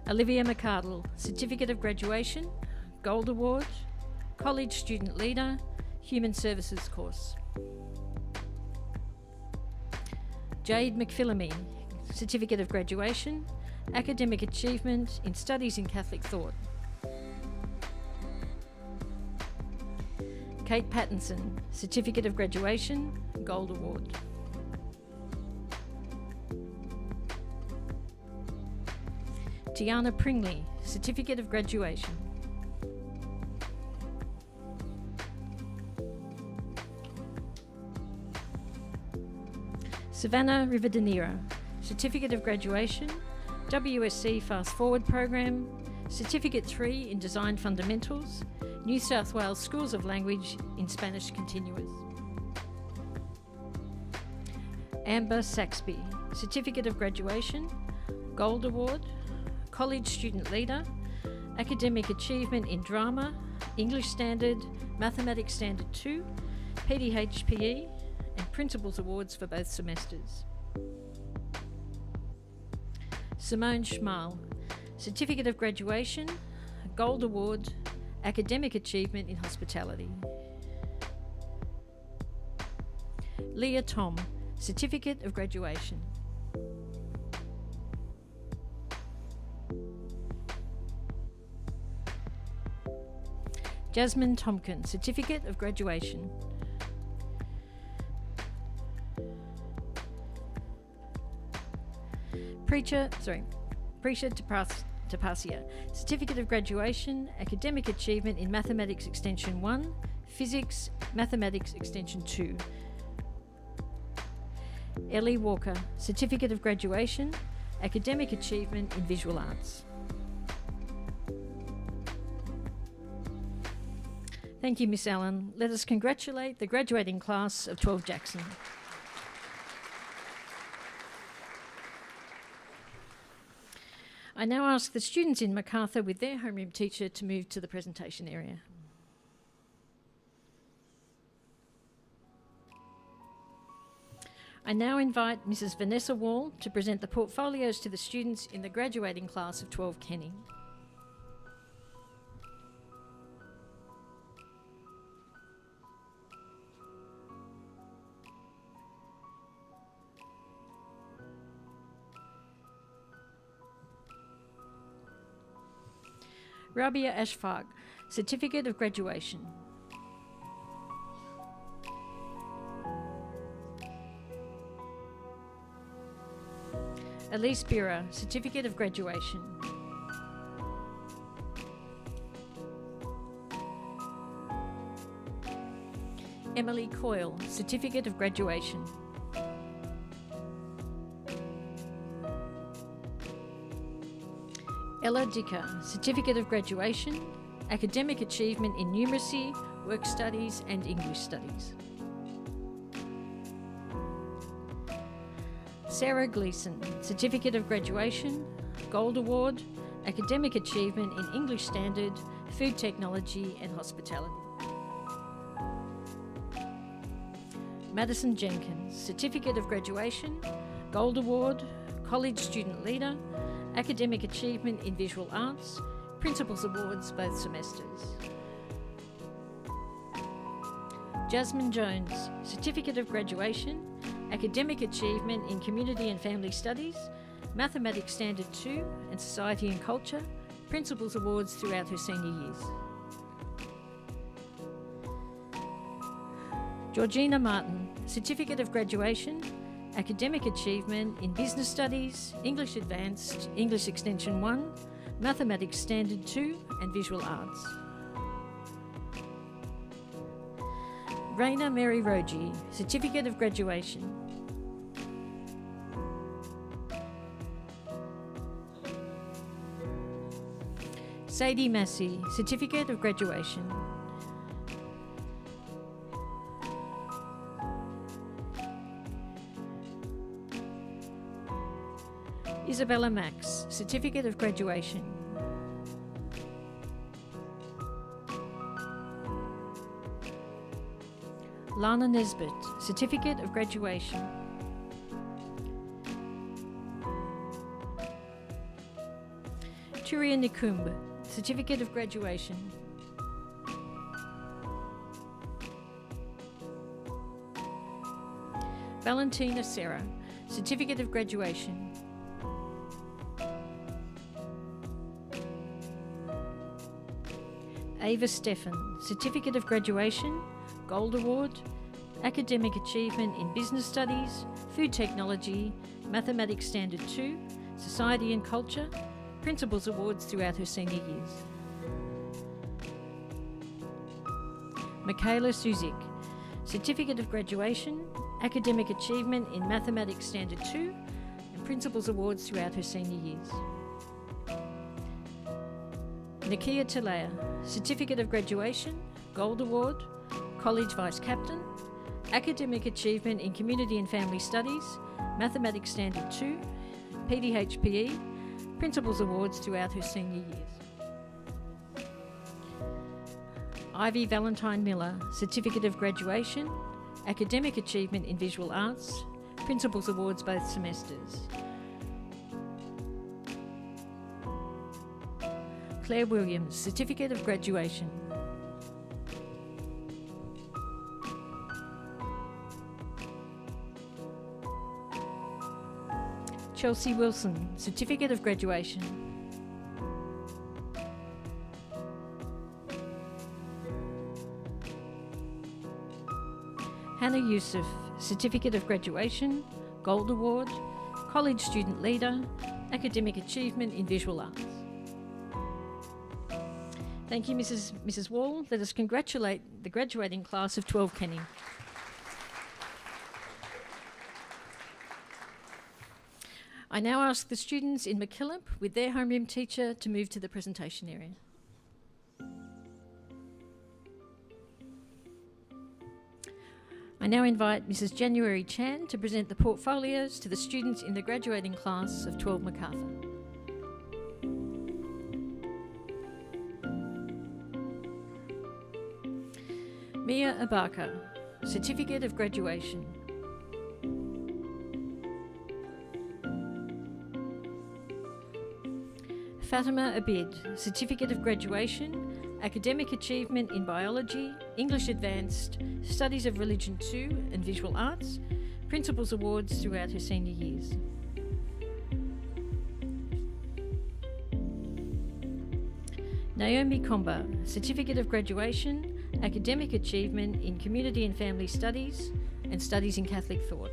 Olivia McCardle, Certificate of Graduation, Gold Award, College Student Leader, Human Services course. Jade McPhillamine, Certificate of Graduation, Academic Achievement in Studies in Catholic Thought. Kate Pattinson, Certificate of Graduation, Gold Award. Tiana Pringley, Certificate of Graduation. Savannah Rivadenera, Certificate of Graduation, WSC Fast Forward Program, Certificate 3 in Design Fundamentals, New South Wales Schools of Language in Spanish Continuous. Amber Saxby, Certificate of Graduation, Gold Award, College Student Leader, Academic Achievement in Drama, English Standard, Mathematics Standard 2, PDHPE, and Principals Awards for both semesters. Simone Schmal, Certificate of Graduation, Gold Award, Academic Achievement in Hospitality. Leah Tom, Certificate of Graduation. Jasmine Tompkins, Certificate of Graduation. Preacher Tapasia, Certificate of Graduation, Academic Achievement in Mathematics Extension 1, Physics, Mathematics Extension 2. Ellie Walker, Certificate of Graduation, Academic Achievement in Visual Arts. Thank you, Miss Allen. Let us congratulate the graduating class of 12 Jackson. I now ask the students in Macarthur with their homeroom teacher to move to the presentation area. I now invite Mrs. Vanessa Wall to present the portfolios to the students in the graduating class of 12 Kenny. Rabia Ashfaq, Certificate of Graduation. Elise Bira, Certificate of Graduation. Emily Coyle, Certificate of Graduation. Ella Dicker, Certificate of Graduation, Academic Achievement in Numeracy, Work Studies and English Studies. Sarah Gleeson, Certificate of Graduation, Gold Award, Academic Achievement in English Standard, Food Technology and Hospitality. Madison Jenkins, Certificate of Graduation, Gold Award, College Student Leader, Academic Achievement in Visual Arts, Principals Awards both semesters. Jasmine Jones, Certificate of Graduation, Academic Achievement in Community and Family Studies, Mathematics Standard 2 and Society and Culture, Principals Awards throughout her senior years. Georgina Martin, Certificate of Graduation, Academic Achievement in Business Studies, English Advanced, English Extension 1, Mathematics Standard 2 and Visual Arts. Raina Mary Roji, Certificate of Graduation. Sadie Massey, Certificate of Graduation. Isabella Max, Certificate of Graduation. Lana Nesbitt, Certificate of Graduation. Turia Nikumba, Certificate of Graduation. Valentina Serra, Certificate of Graduation. Ava Stefan, Certificate of Graduation, Gold Award, Academic Achievement in Business Studies, Food Technology, Mathematics Standard 2, Society and Culture, Principals Awards throughout her senior years. Michaela Suzik, Certificate of Graduation, Academic Achievement in Mathematics Standard 2 and Principals Awards throughout her senior years. Nakia Talea, Certificate of Graduation, Gold Award, College Vice Captain, Academic Achievement in Community and Family Studies, Mathematics Standard 2, PDHPE, Principals Awards throughout her senior years. Ivy Valentine Miller, Certificate of Graduation, Academic Achievement in Visual Arts, Principals Awards both semesters. Claire Williams, Certificate of Graduation. Chelsea Wilson, Certificate of Graduation. Hannah Youssef, Certificate of Graduation, Gold Award, College Student Leader, Academic Achievement in Visual Arts. Thank you, Mrs. Wall. Let us congratulate the graduating class of 12 Kenny. I now ask the students in MacKillop with their homeroom teacher to move to the presentation area. I now invite Mrs. January Chan to present the portfolios to the students in the graduating class of 12 MacArthur. Mia Abaka, Certificate of Graduation. Fatima Abid, Certificate of Graduation, Academic Achievement in Biology, English Advanced, Studies of Religion 2 and Visual Arts, Principals Awards throughout her senior years. Naomi Comba, Certificate of Graduation, Academic Achievement in Community and Family Studies and Studies in Catholic Thought.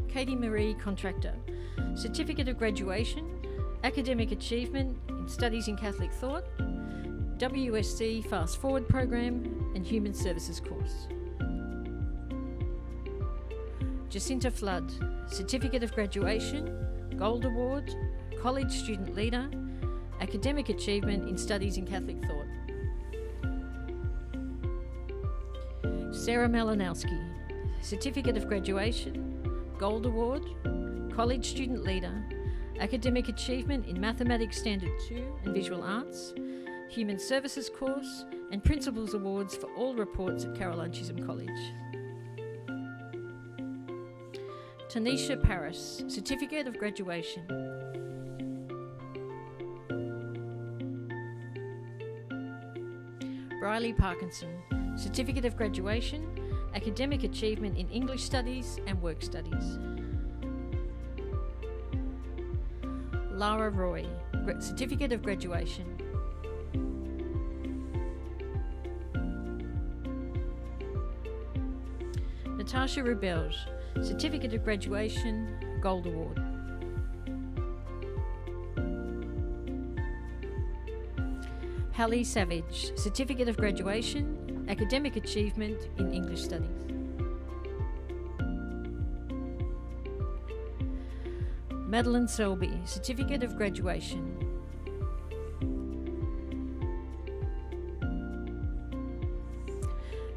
Katie Marie Contractor, Certificate of Graduation, Academic Achievement in Studies in Catholic Thought, WSC Fast Forward Program and Human Services course. Jacinta Flood, Certificate of Graduation, Gold Award, College Student Leader, Academic Achievement in Studies in Catholic Thought. Sarah Malinowski, Certificate of Graduation, Gold Award, College Student Leader, Academic Achievement in Mathematics Standard 2 and Visual Arts, Human Services course, and Principals Awards for all reports at Caroline Chisholm College. Tanisha Paris, Certificate of Graduation. Briley Parkinson, Certificate of Graduation, Academic Achievement in English Studies and Work Studies. Lara Roy, Certificate of Graduation. Natasha Rubelge, Certificate of Graduation, Gold Award. Hallie Savage, Certificate of Graduation, Academic Achievement in English Studies. Madeline Selby, Certificate of Graduation.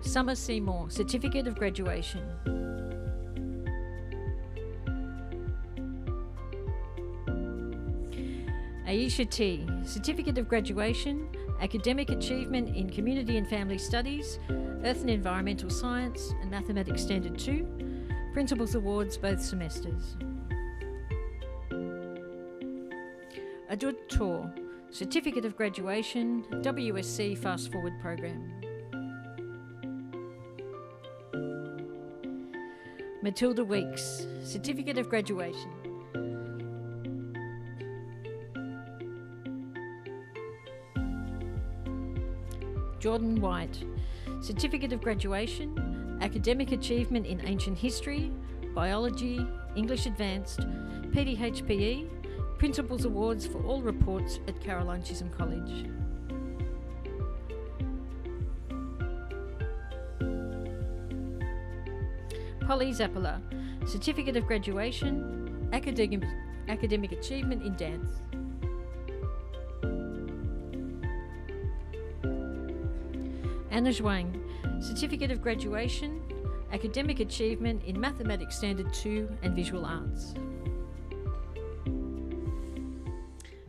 Summer Seymour, Certificate of Graduation. Aisha T, Certificate of Graduation, Academic Achievement in Community and Family Studies, Earth and Environmental Science and Mathematics Standard 2, Principals Awards both semesters. Adud Tor, Certificate of Graduation, WSC Fast Forward Program. Matilda Weeks, Certificate of Graduation. Jordan White, Certificate of Graduation, Academic Achievement in Ancient History, Biology, English Advanced, PDHPE, Principals Awards for all reports at Caroline Chisholm College. Polly Zappala, Certificate of Graduation, Academic Achievement in Dance. Anna Zhuang, Certificate of Graduation, Academic Achievement in Mathematics Standard 2 and Visual Arts.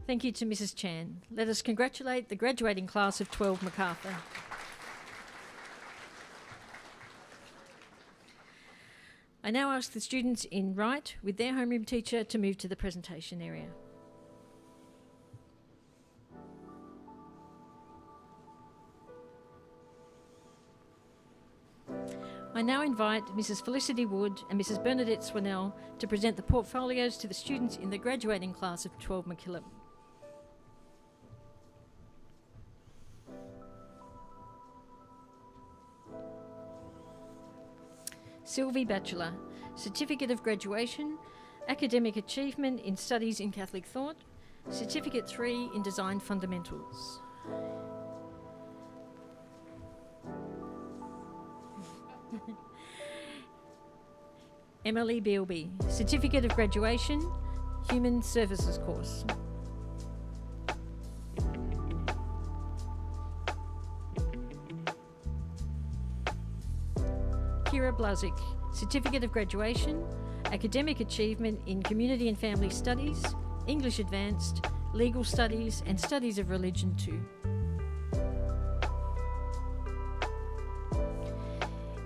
Thank you to Mrs. Chan. Let us congratulate the graduating class of 12 Macarthur. I now ask the students in right with their homeroom teacher to move to the presentation area. I now invite Mrs. Felicity Wood and Mrs. Bernadette Swanell to present the portfolios to the students in the graduating class of 12 MacKillop. Sylvie Batchelor, Certificate of Graduation, Academic Achievement in Studies in Catholic Thought, Certificate 3 in Design Fundamentals. Emily Bealby, Certificate of Graduation, Human Services course. Kira Blazik, Certificate of Graduation, Academic Achievement in Community and Family Studies, English Advanced, Legal Studies and Studies of Religion 2.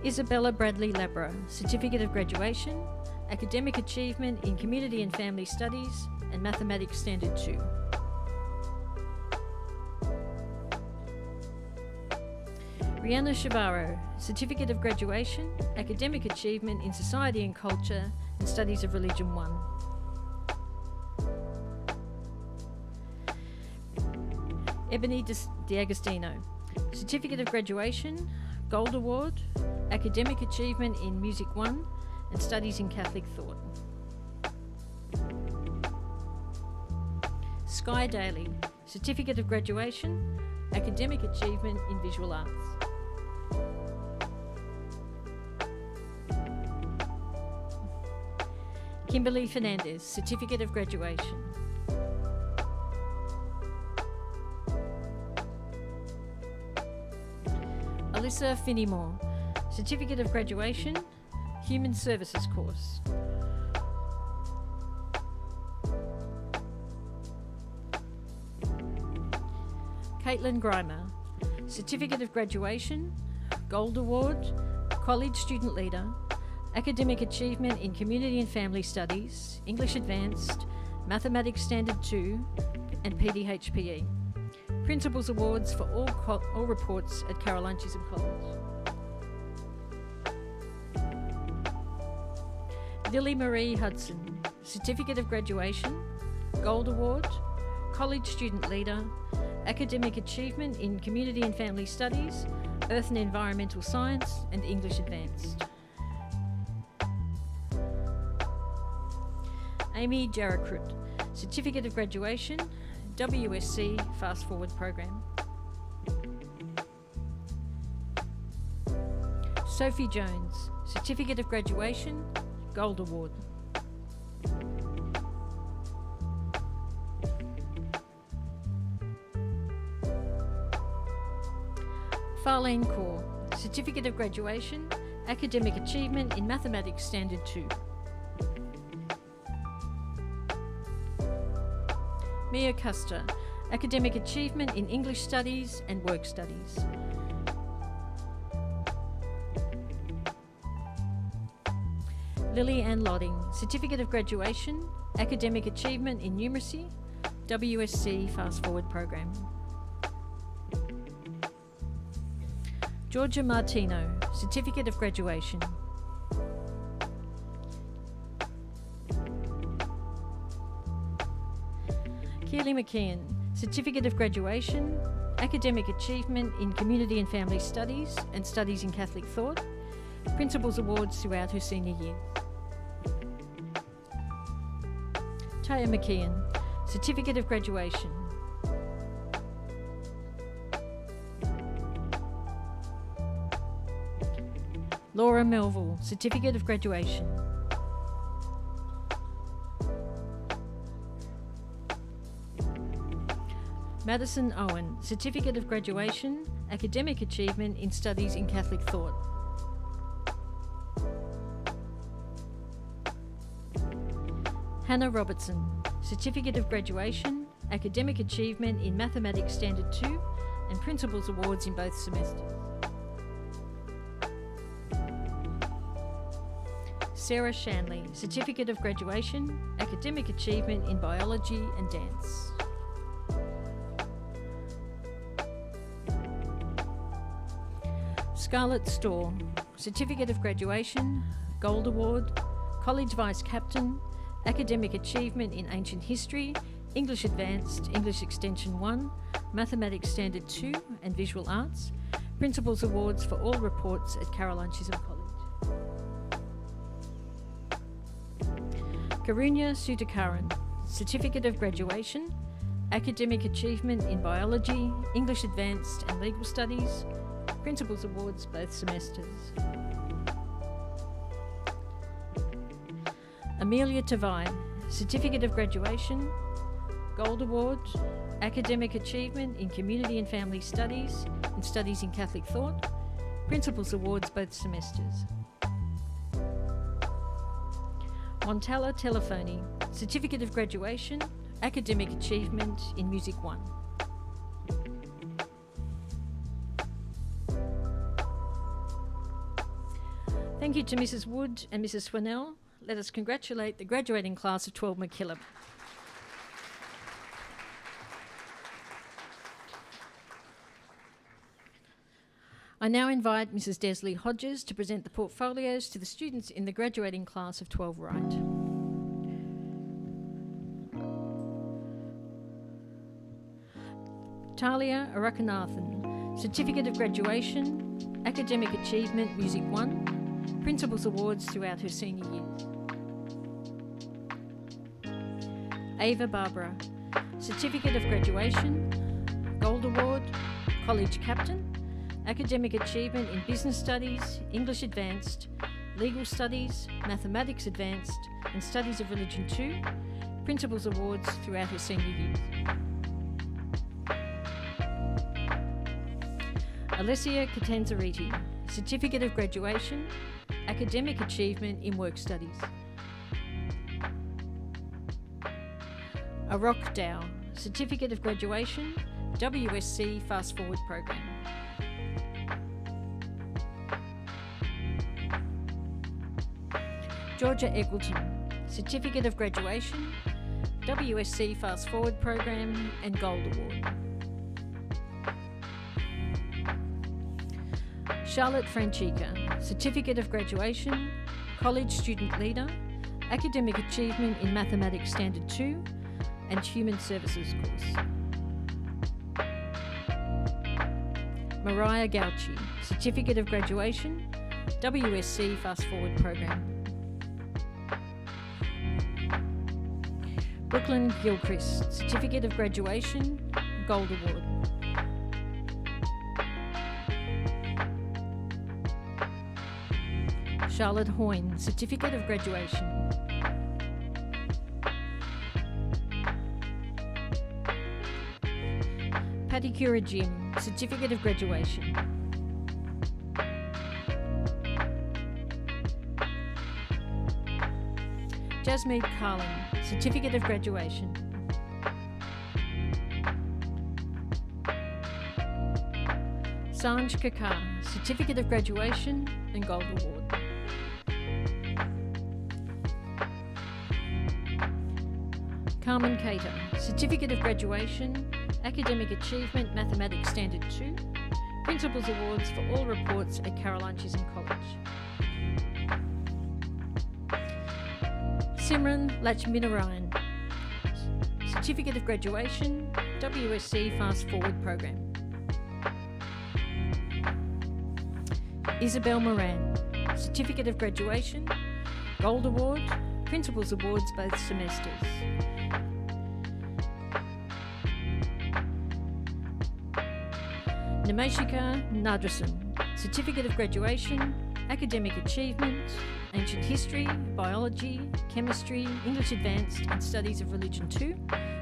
Isabella Bradley Labra, Certificate of Graduation, Academic Achievement in Community and Family Studies, and Mathematics Standard 2. Rihanna Shavaro, Certificate of Graduation, Academic Achievement in Society and Culture and Studies of Religion 1. Ebony D'Agostino, Certificate of Graduation, Gold Award, Academic Achievement in Music 1 and Studies in Catholic Thought. Sky Daly, Certificate of Graduation, Academic Achievement in Visual Arts. Kimberly Fernandez, Certificate of Graduation. Alyssa Finney-Moore, Certificate of Graduation, Human Services course. Caitlin Grimer, Certificate of Graduation, Gold Award, College Student Leader, Academic Achievement in Community and Family Studies, English Advanced, Mathematics Standard 2 and PDHPE. Principals Awards for all reports at Caroline Chisholm College. Lily Marie Hudson, Certificate of Graduation, Gold Award, College Student Leader, Academic Achievement in Community and Family Studies, Earth and Environmental Science and English Advanced. Amy Jarrakrut, Certificate of Graduation, WSC Fast Forward Program. Sophie Jones, Certificate of Graduation, Gold Award. Farlene Kaur, Certificate of Graduation, Academic Achievement in Mathematics Standard 2. Mia Custer, Academic Achievement in English Studies and Work Studies. Lily Ann Lodding, Certificate of Graduation, Academic Achievement in Numeracy, WSC Fast Forward Program. Georgia Martino, Certificate of Graduation. Keely McKeon, Certificate of Graduation, Academic Achievement in Community and Family Studies and Studies in Catholic Thought, Principals Awards throughout her senior year. Taya McKeon, Certificate of Graduation. Laura Melville, Certificate of Graduation. Madison Owen, Certificate of Graduation, Academic Achievement in Studies in Catholic Thought. Hannah Robertson, Certificate of Graduation, Academic Achievement in Mathematics Standard 2 and Principals Awards in both semesters. Sarah Shanley, Certificate of Graduation, Academic Achievement in Biology and Dance. Scarlett Storr, Certificate of Graduation, Gold Award, College Vice Captain, Academic Achievement in Ancient History, English Advanced, English Extension 1, Mathematics Standard 2 and Visual Arts, Principals Awards for all reports at Caroline Chisholm College. Karunya Sutakaran, Certificate of Graduation, Academic Achievement in Biology, English Advanced and Legal Studies, Principals Awards both semesters. Amelia Tavai, Certificate of Graduation, Gold Award, Academic Achievement in Community and Family Studies and Studies in Catholic Thought, Principals Awards both semesters. Montella Telefoni, Certificate of Graduation, Academic Achievement in Music 1. Thank you to Mrs. Wood and Mrs. Swannell. Let us congratulate the graduating class of 12 MacKillop. I now invite Mrs. Desley Hodges to present the portfolios to the students in the graduating class of 12 Right. Talia Arakanathan, Certificate of Graduation, Academic Achievement, Music 1, Principals Awards throughout her senior years. Ava Barbara, Certificate of Graduation, Gold Award, College Captain, Academic Achievement in Business Studies, English Advanced, Legal Studies, Mathematics Advanced, and Studies of Religion 2, Principals Awards throughout her senior years. Alessia Catanzariti, Certificate of Graduation, Academic Achievement in Work Studies. Arok Dow, Certificate of Graduation, WSC Fast Forward Program. Georgia Eggleton, Certificate of Graduation, WSC Fast Forward Program and Gold Award. Charlotte Franchica, Certificate of Graduation, College Student Leader, Academic Achievement in Mathematics Standard 2 and Human Services course. Mariah Gauchi, Certificate of Graduation, WSC Fast Forward Program. Brooklyn Gilchrist, Certificate of Graduation, Gold Award. Charlotte Hoyne, Certificate of Graduation. Patty Cura Jim, Certificate of Graduation. Jasmeed Carlin, Certificate of Graduation. Sanj Kakar, Certificate of Graduation and Gold Award. Carmen Cater, Certificate of Graduation, Academic Achievement Mathematics Standard 2, Principals Awards for all reports at Caroline Chisholm College. Simran Lachminarayan, Certificate of Graduation, WSC Fast Forward Program. Isabel Moran, Certificate of Graduation, Gold Award, Principals Awards both semesters. Namashika Nadrasan, Certificate of Graduation, Academic Achievement, Ancient History, Biology, Chemistry, English Advanced and Studies of Religion 2,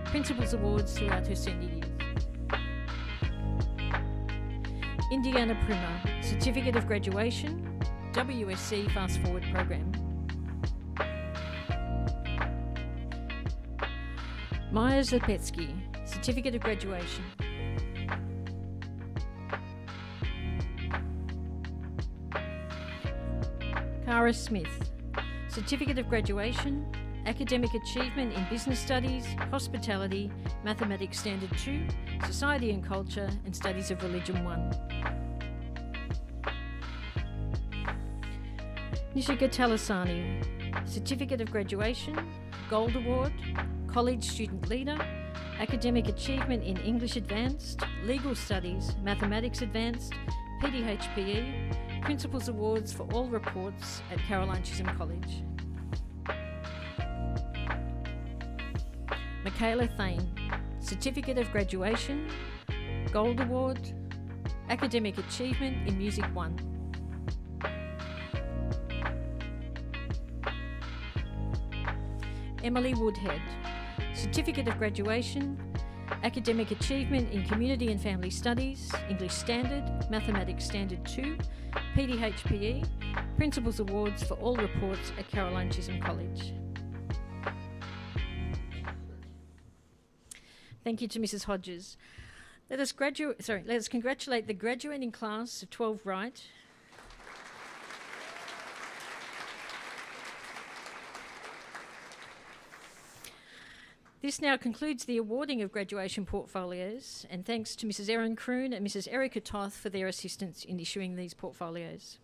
Principals Awards throughout her senior years. Indiana Primer, Certificate of Graduation, WSC Fast Forward Program. Maya Zapetsky, Certificate of Graduation. Cara Smith, Certificate of Graduation, Academic Achievement in Business Studies, Hospitality, Mathematics Standard 2, Society and Culture and Studies of Religion 1. Nishika Talasani, Certificate of Graduation, Gold Award, College Student Leader, Academic Achievement in English Advanced, Legal Studies, Mathematics Advanced, PDHPE, Principals Awards for all reports at Caroline Chisholm College. Michaela Thane, Certificate of Graduation, Gold Award, Academic Achievement in Music 1. Emily Woodhead, Certificate of Graduation, Academic Achievement in Community and Family Studies, English Standard, Mathematics Standard 2, PDHPE, Principals Awards for all reports at Caroline Chisholm College. Thank you to Mrs. Hodges. Let us congratulate the graduating class of 12 Right. This now concludes the awarding of graduation portfolios, and thanks to Mrs. Erin Kroon and Mrs. Erica Toth for their assistance in issuing these portfolios.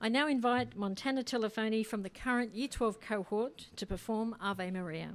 I now invite Montana Telefoni from the current Year 12 cohort to perform Ave Maria.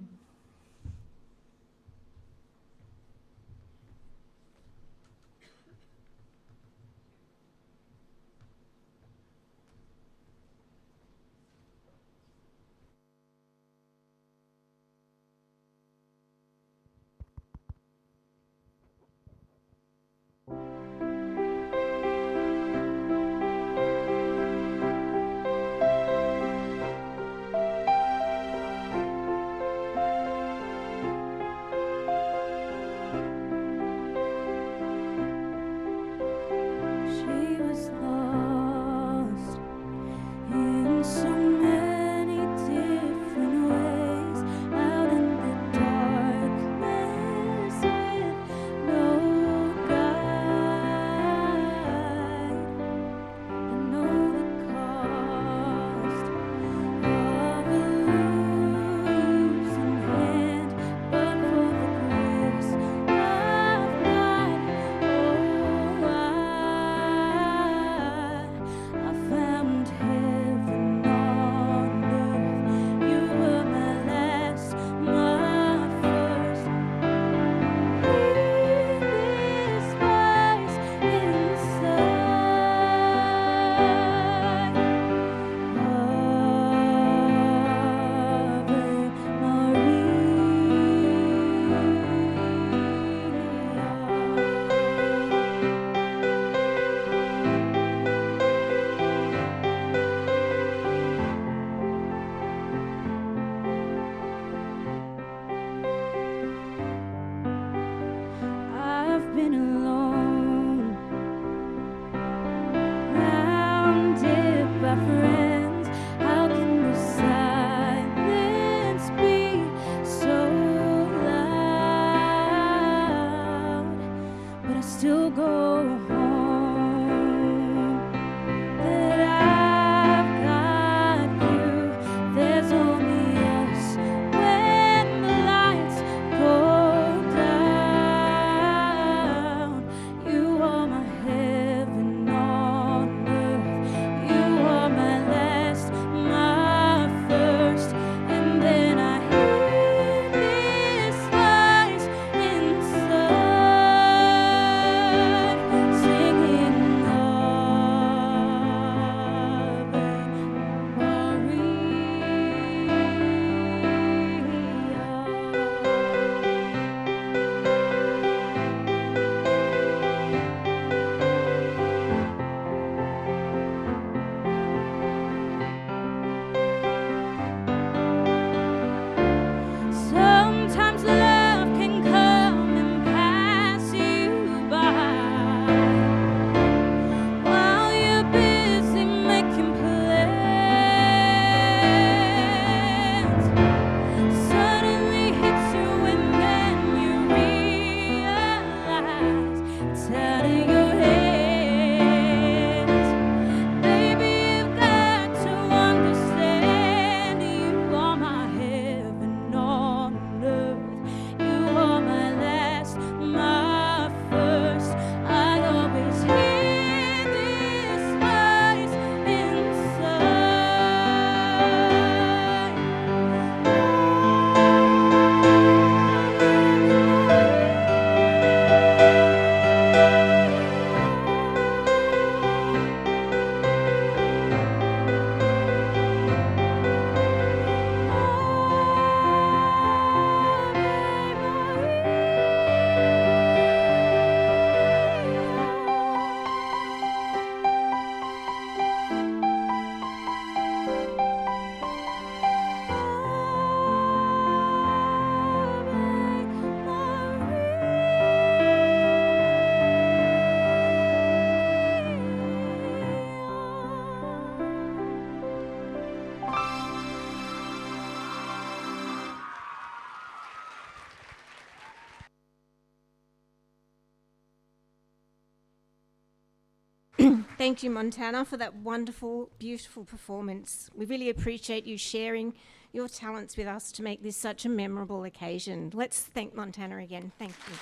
Thank you, Montana, for that wonderful, beautiful performance. We really appreciate you sharing your talents with us to make this such a memorable occasion. Let's thank Montana again. Thank you.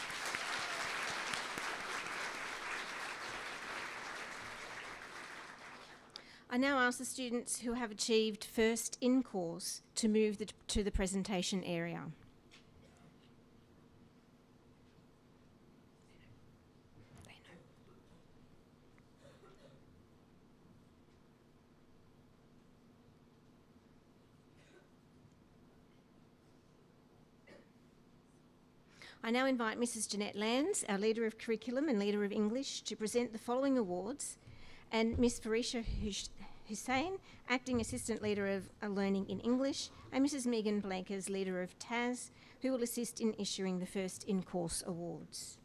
I now ask the students who have achieved first in course to move to the presentation area. I now invite Mrs. Jeanette Lands, our Leader of Curriculum and Leader of English, to present the following awards, and Miss Farisha Hussain, Acting Assistant Leader of Learning in English, and Mrs. Megan Blankers, Leader of TAS, who will assist in issuing the first in-course awards.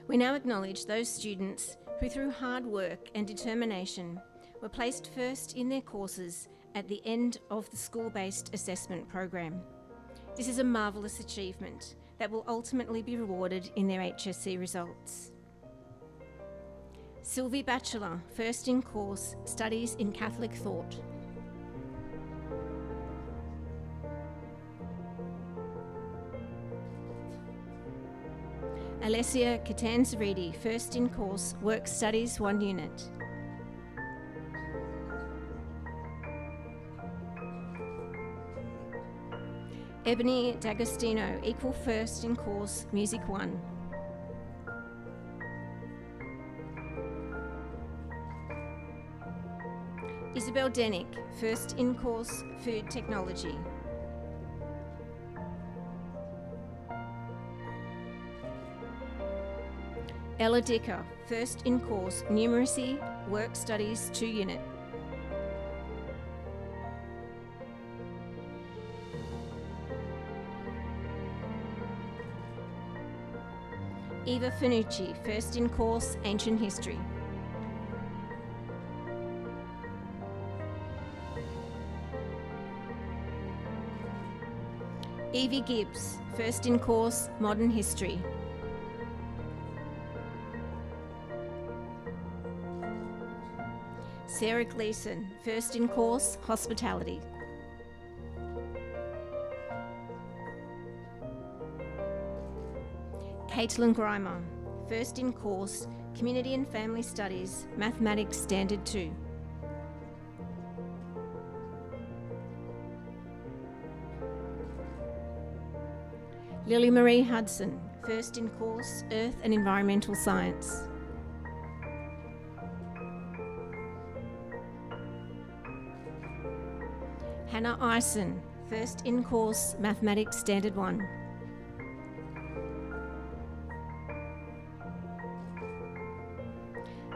We now acknowledge those students who, through hard work and determination, were placed first in their courses at the end of the school-based assessment program. This is a marvellous achievement that will ultimately be rewarded in their HSC results. Sylvie Batchelor, first in course, Studies in Catholic Thought. Alessia Catanzaridi, first in course, Work Studies 1 unit. Ebony D'Agostino, equal first in course, Music 1. Isabel Denick, first in course, Food Technology. Ella Dicker, first in course, Numeracy, Work Studies 2 unit. Eva Finucci, first in course, Ancient History. Evie Gibbs, first in course, Modern History. Sarah Gleeson, first in course, Hospitality. Caitlin Grimer, first in course, Community and Family Studies, Mathematics Standard 2. Lily Marie Hudson, first in course, Earth and Environmental Science. Hannah Ison, first in course, Mathematics Standard 1.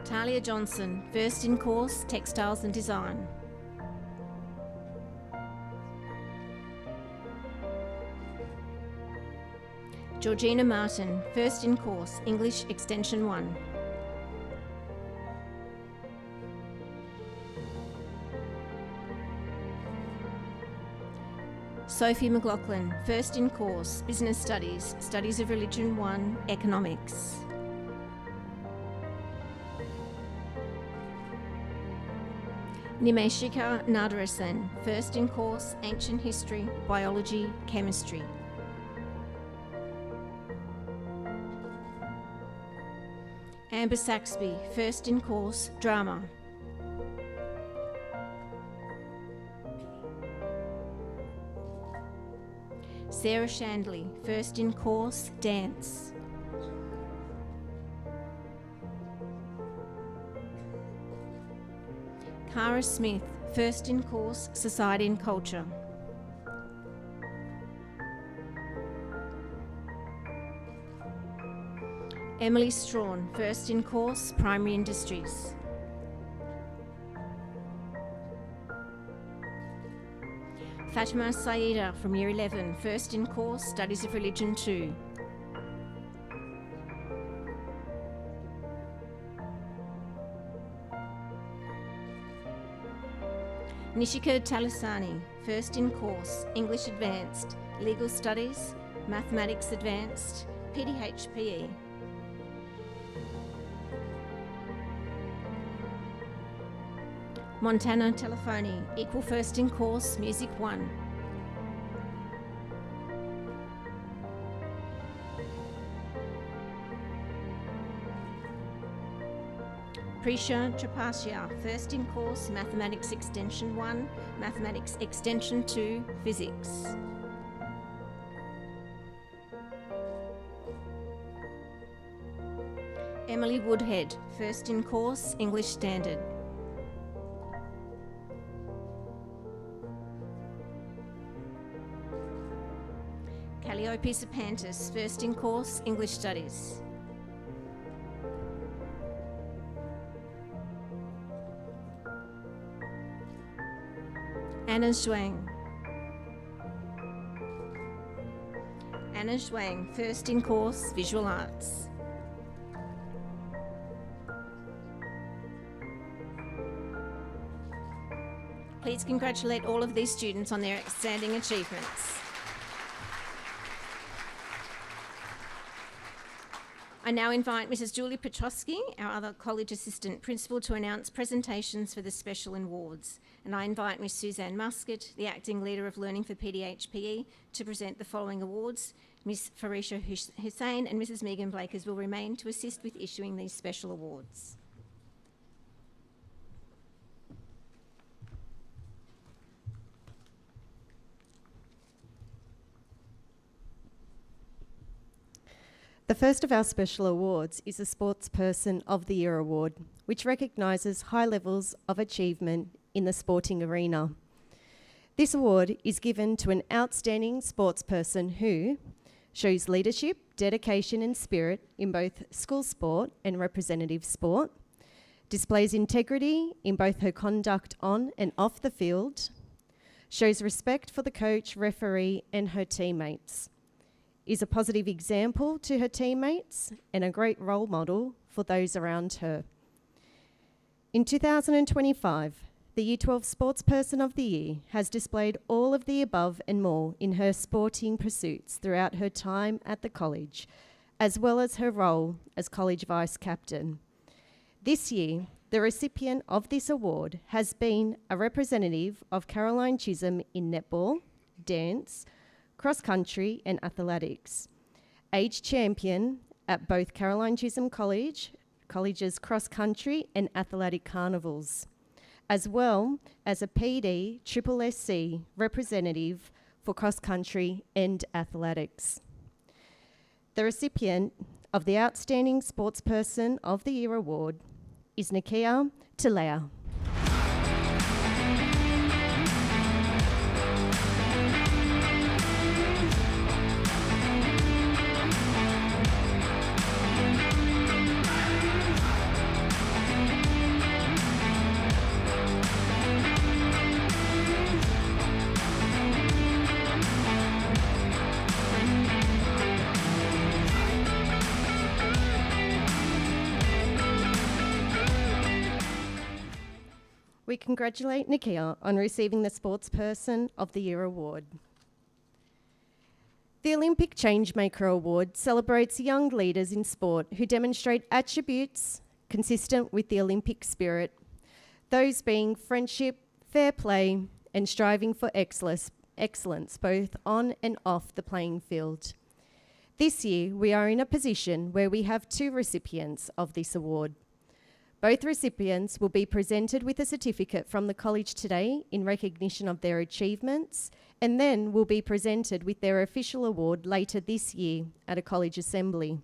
Talia Johnson, first in course, Textiles and Design. Georgina Martin, first in course, English Extension 1. Sophie McLaughlin, first in course, Business Studies, Studies of Religion 1, Economics. Nimeshika Nadarasan, first in course, Ancient History, Biology, Chemistry. Amber Saxby, first in course, Drama. Sarah Shandley, first in course, Dance. Cara Smith, first in course, Society and Culture. Emily Strawn, first in course, Primary Industries. Fatima Saida from Year 11, first in course, Studies of Religion 2. Nishika Talasani, first in course, English Advanced, Legal Studies, Mathematics Advanced, PDHPE. Montana Telefoni, equal first in course, Music 1. Prisha Trapasya, first in course, Mathematics Extension 1, Mathematics Extension 2, Physics. Emily Woodhead, first in course, English Standard. Calliope Sapantis, first in course, English Studies. Anna Zhuang. Anna Zhuang, first in course, Visual Arts. Please congratulate all of these students on their outstanding achievements. I now invite Mrs. Julie Petrosky, our other college assistant principal, to announce presentations for the special awards. And I invite Ms. Suzanne Muscat, the acting leader of Learning for PDHPE, to present the following awards. Ms. Farisha Hussain and Mrs. Megan Blakers will remain to assist with issuing these special awards. The first of our special awards is the Sportsperson of the Year Award, which recognises high levels of achievement in the sporting arena. This award is given to an outstanding sportsperson who shows leadership, dedication and spirit in both school sport and representative sport, displays integrity in both her conduct on and off the field, shows respect for the coach, referee and her teammates, is a positive example to her teammates and a great role model for those around her. In 2025, the Year 12 Sportsperson of the Year has displayed all of the above and more in her sporting pursuits throughout her time at the college, as well as her role as college vice captain. This year, the recipient of this award has been a representative of Caroline Chisholm in netball, dance, cross-country and athletics, age champion at both Caroline Chisholm College's cross-country and athletic carnivals, as well as a PD SSC representative for cross-country and athletics. The recipient of the Outstanding Sportsperson of the Year Award is Nikia Talea. We congratulate Nikia on receiving the Sportsperson of the Year Award. The Olympic Changemaker Award celebrates young leaders in sport who demonstrate attributes consistent with the Olympic spirit, those being friendship, fair play, and striving for excellence both on and off the playing field. This year, we are in a position where we have two recipients of this award. Both recipients will be presented with a certificate from the college today in recognition of their achievements, and then will be presented with their official award later this year at a college assembly.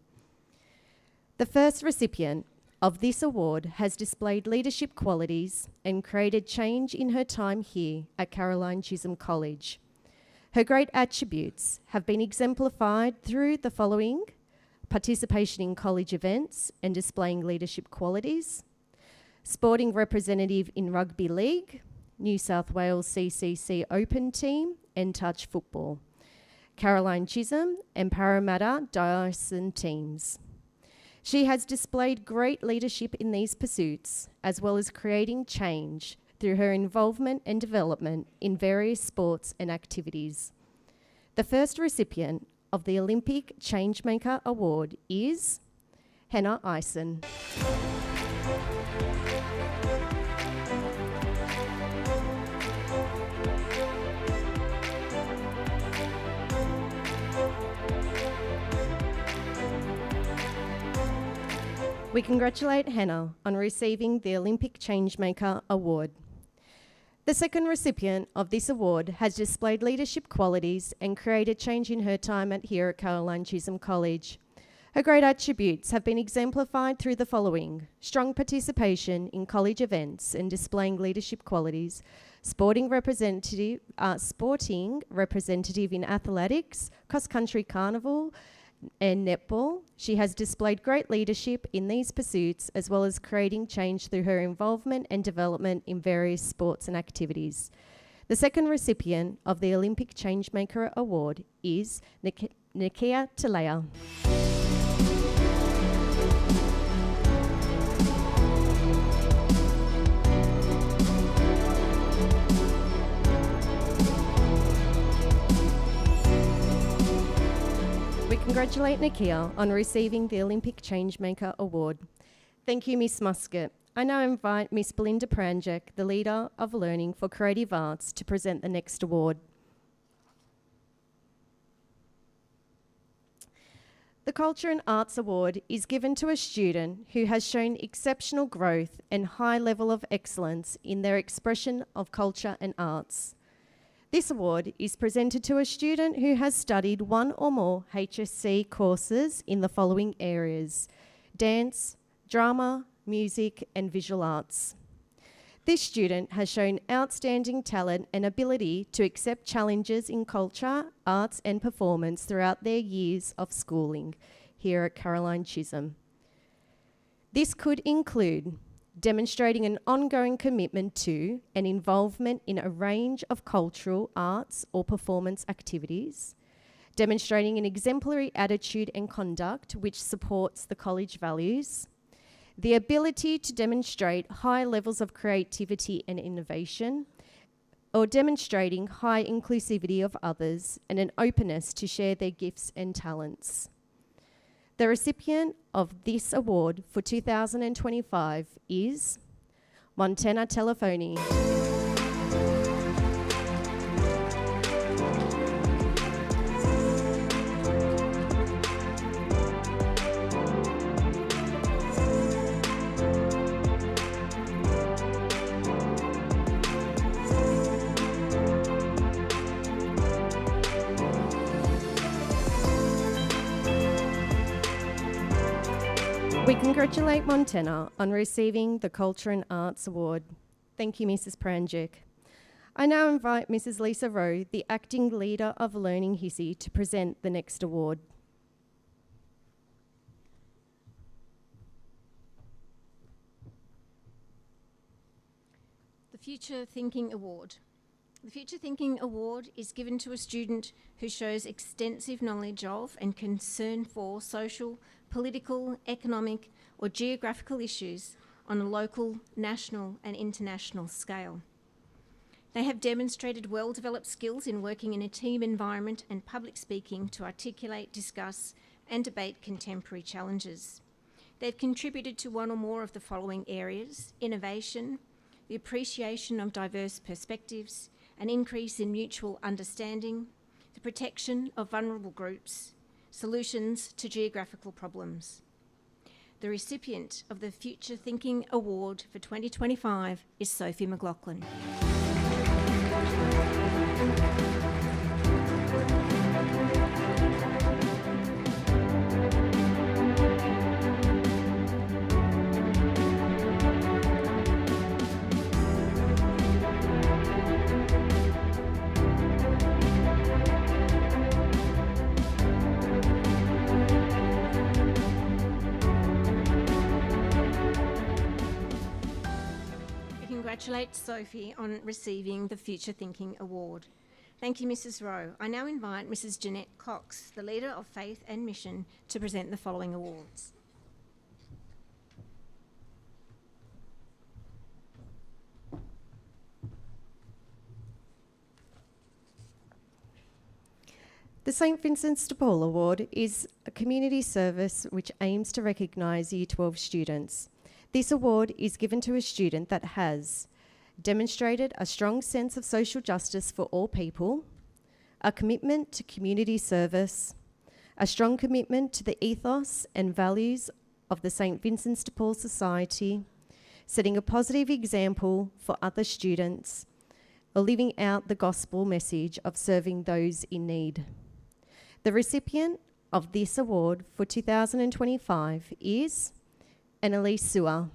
The first recipient of this award has displayed leadership qualities and created change in her time here at Caroline Chisholm College. Her great attributes have been exemplified through the following: participation in college events and displaying leadership qualities, sporting representative in rugby league, New South Wales CCC Open team and touch football, Caroline Chisholm and Parramatta Dyson teams. She has displayed great leadership in these pursuits, as well as creating change through her involvement and development in various sports and activities. The first recipient of the Olympic Changemaker Award is Hannah Eisen. We congratulate Hannah on receiving the Olympic Changemaker Award. The second recipient of this award has displayed leadership qualities and created change in her time here at Caroline Chisholm College. Her great attributes have been exemplified through the following: strong participation in college events and displaying leadership qualities, sporting representative in athletics, cross-country carnival, and netball. She has displayed great leadership in these pursuits, as well as creating change through her involvement and development in various sports and activities. The second recipient of the Olympic Changemaker Award is Nikia Talea. We congratulate Nikia on receiving the Olympic Changemaker Award. Thank you, Miss Muscat. I now invite Miss Belinda Pranjak, the Leader of Learning for Creative Arts, to present the next award. The Culture and Arts Award is given to a student who has shown exceptional growth and high level of excellence in their expression of culture and arts. This award is presented to a student who has studied one or more HSC courses in the following areas: dance, drama, music, and visual arts. This student has shown outstanding talent and ability to accept challenges in culture, arts, and performance throughout their years of schooling here at Caroline Chisholm. This could include demonstrating an ongoing commitment to and involvement in a range of cultural, arts, or performance activities, demonstrating an exemplary attitude and conduct which supports the college values, the ability to demonstrate high levels of creativity and innovation, or demonstrating high inclusivity of others and an openness to share their gifts and talents. The recipient of this award for 2025 is Montana Telefoni. We congratulate Montana on receiving the Culture and Arts Award. Thank you, Mrs. Pranjak. I now invite Mrs. Lisa Rowe, the Acting Leader of Learning HSC, to present the next award. The Future Thinking Award. The Future Thinking Award is given to a student who shows extensive knowledge of and concern for social, political, economic, or geographical issues on a local, national, and international scale. They have demonstrated well-developed skills in working in a team environment and public speaking to articulate, discuss, and debate contemporary challenges. They've contributed to one or more of the following areas: innovation, the appreciation of diverse perspectives, an increase in mutual understanding, the protection of vulnerable groups, solutions to geographical problems. The recipient of the Future Thinking Award for 2025 is Sophie McLaughlin. Congratulate Sophie on receiving the Future Thinking Award. Thank you, Mrs. Rowe. I now invite Mrs. Jeanette Cox, the Leader of Faith and Mission, to present the following awards. The St Vincent's de Paul Award is a community service which aims to recognise Year 12 students. This award is given to a student that has demonstrated a strong sense of social justice for all people, a commitment to community service, a strong commitment to the ethos and values of the St Vincent's de Paul Society, setting a positive example for other students, or living out the gospel message of serving those in need. The recipient of this award for 2025 is Annalise Sewer.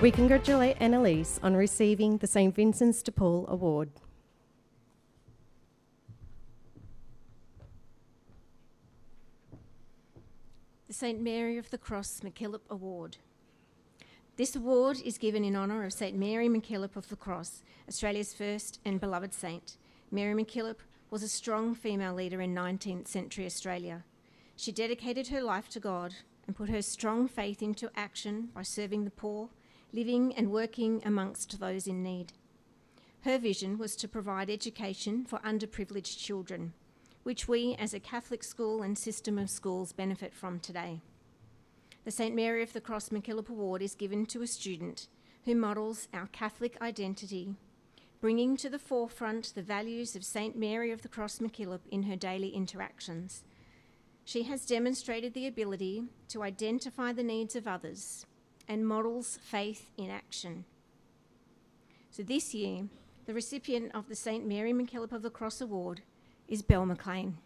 We congratulate Annalise on receiving the St Vincent's de Paul Award. The St Mary of the Cross MacKillop Award. This award is given in honour of St Mary MacKillop of the Cross, Australia's first and beloved saint. Mary MacKillop was a strong female leader in 19th century Australia. She dedicated her life to God and put her strong faith into action by serving the poor, living and working amongst those in need. Her vision was to provide education for underprivileged children, which we as a Catholic school and system of schools benefit from today. The St Mary of the Cross MacKillop Award is given to a student who models our Catholic identity, bringing to the forefront the values of St Mary of the Cross MacKillop in her daily interactions. She has demonstrated the ability to identify the needs of others and models faith in action. So this year, the recipient of the St Mary MacKillop of the Cross Award is Belle McLean.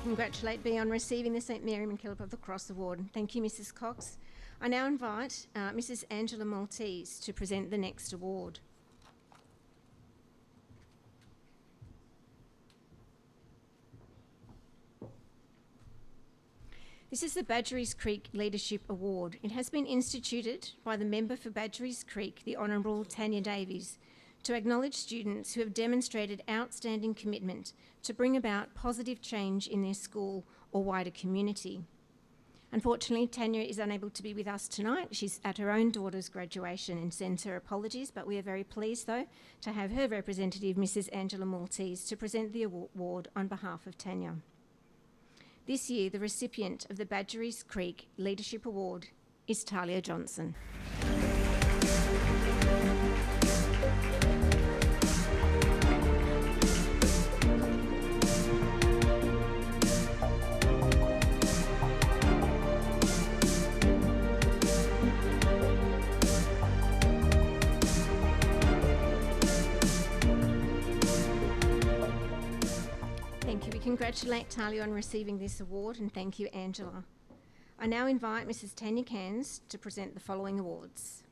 Congratulate Bea on receiving the St Mary MacKillop of the Cross Award. Thank you, Mrs Cox. I now invite Mrs Angela Maltese to present the next award. This is the Badgerys Creek Leadership Award. It has been instituted by the member for Badgerys Creek, the Honourable Tanya Davies, to acknowledge students who have demonstrated outstanding commitment to bring about positive change in their school or wider community. Unfortunately, Tanya is unable to be with us tonight. She's at her own daughter's graduation and sends her apologies, but we are very pleased, though, to have her representative, Mrs Angela Maltese, to present the award on behalf of Tanya. This year, the recipient of the Badgerys Creek Leadership Award is Talia Johnson. Congratulate Talia on receiving this award, and thank you, Angela. I now invite Mrs Tanya Cairns to present the following awards.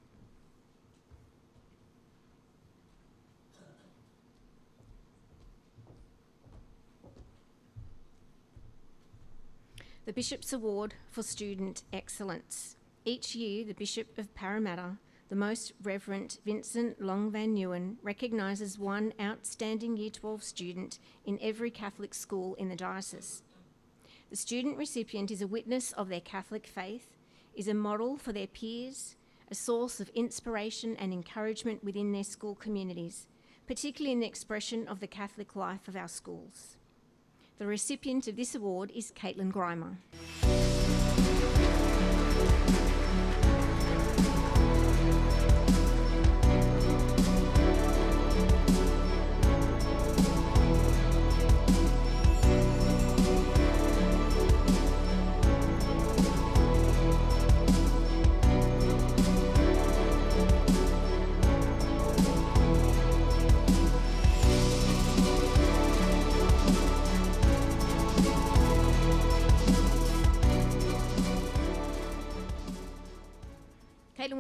The Bishop's Award for Student Excellence. Each year, the Bishop of Parramatta, the Most Reverend Vincent Long Van Nieuwen, recognises one outstanding Year 12 student in every Catholic school in the diocese. The student recipient is a witness of their Catholic faith, is a model for their peers, a source of inspiration and encouragement within their school communities, particularly in the expression of the Catholic life of our schools. The recipient of this award is Caitlin Grimer.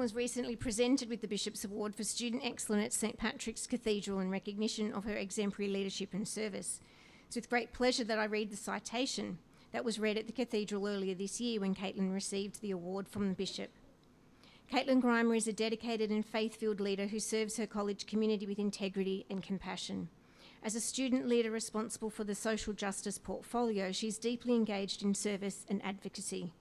was recently presented with the Bishop's Award for Student Excellence at St Patrick's Cathedral in recognition of her exemplary leadership and service. It's with great pleasure that I read the citation that was read at the Cathedral earlier this year when Caitlin received the award from the Bishop. Caitlin Grimer is a dedicated and faith-filled leader who serves her college community with integrity and compassion. As a student leader responsible for the social justice portfolio, she's deeply engaged in service and advocacy.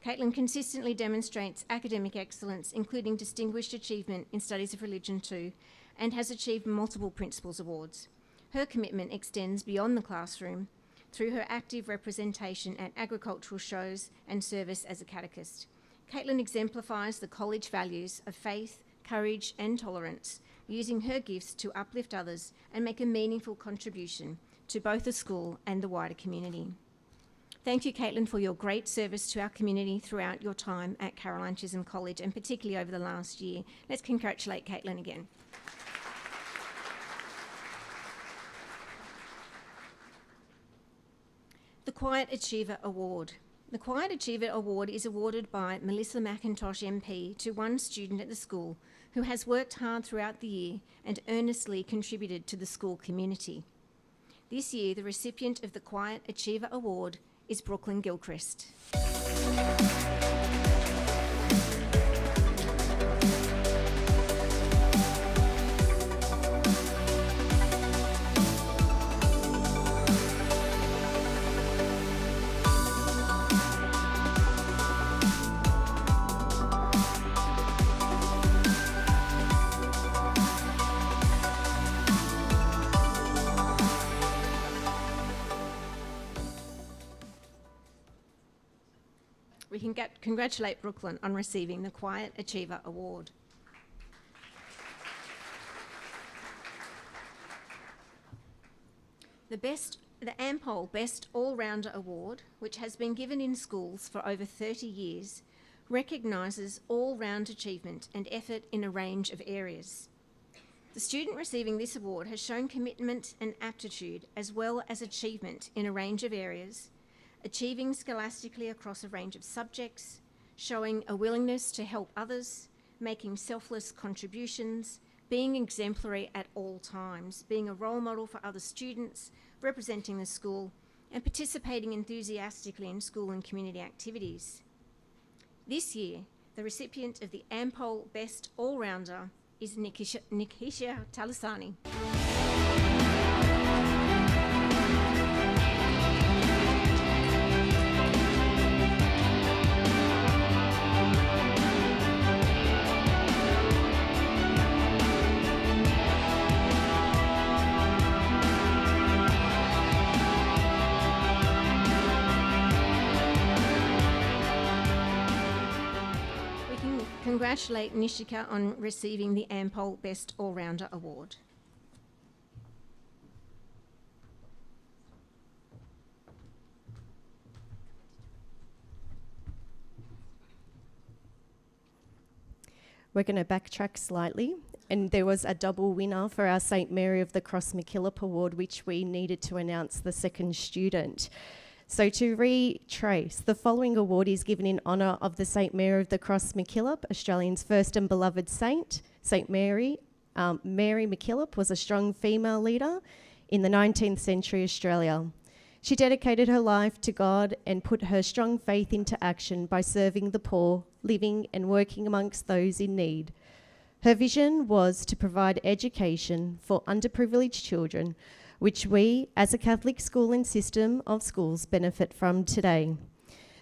Caitlin consistently demonstrates academic excellence, including distinguished achievement in studies of religion too, and has achieved multiple Principals Awards. Her commitment extends beyond the classroom through her active representation at agricultural shows and service as a catechist. Caitlin exemplifies the college values of faith, courage and tolerance, using her gifts to uplift others and make a meaningful contribution to both the school and the wider community. Thank you, Caitlin, for your great service to our community throughout your time at Caroline Chisholm College and particularly over the last year. Let's congratulate Caitlin again. The Quiet Achiever Award. The Quiet Achiever Award is awarded by Melissa McIntosh MP to one student at the school who has worked hard throughout the year and earnestly contributed to the school community. This year, the recipient of the Quiet Achiever Award is Brooklyn Gilchrist. We can congratulate Brooklyn on receiving the Quiet Achiever Award. The Ampol Best All-Rounder Award, which has been given in schools for over 30 years, recognises all-round achievement and effort in a range of areas. The student receiving this award has shown commitment and aptitude as well as achievement in a range of areas, achieving scholastically across a range of subjects, showing a willingness to help others, making selfless contributions, being exemplary at all times, being a role model for other students, representing the school, and participating enthusiastically in school and community activities. This year, the recipient of the Ampol Best All-Rounder is Nikisha Talasani. Congratulate Nishika on receiving the Ampol Best All-Rounder Award. We're going to backtrack slightly, and there was a double winner for our St Mary of the Cross MacKillop Award, which we needed to announce the second student. So to retrace, the following award is given in honour of the St Mary of the Cross MacKillop, Australians' first and beloved saint. St Mary, Mary MacKillop was a strong female leader in the 19th century Australia. She dedicated her life to God and put her strong faith into action by serving the poor, living and working amongst those in need. Her vision was to provide education for underprivileged children, which we, as a Catholic school and system of schools, benefit from today.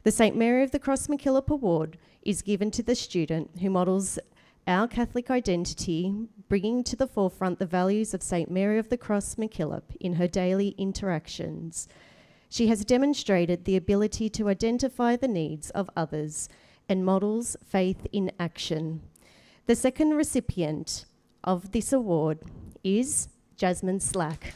The St Mary of the Cross MacKillop Award is given to the student who models our Catholic identity, bringing to the forefront the values of St Mary of the Cross MacKillop in her daily interactions. She has demonstrated the ability to identify the needs of others and models faith in action. The second recipient of this award is Jasmine Slack.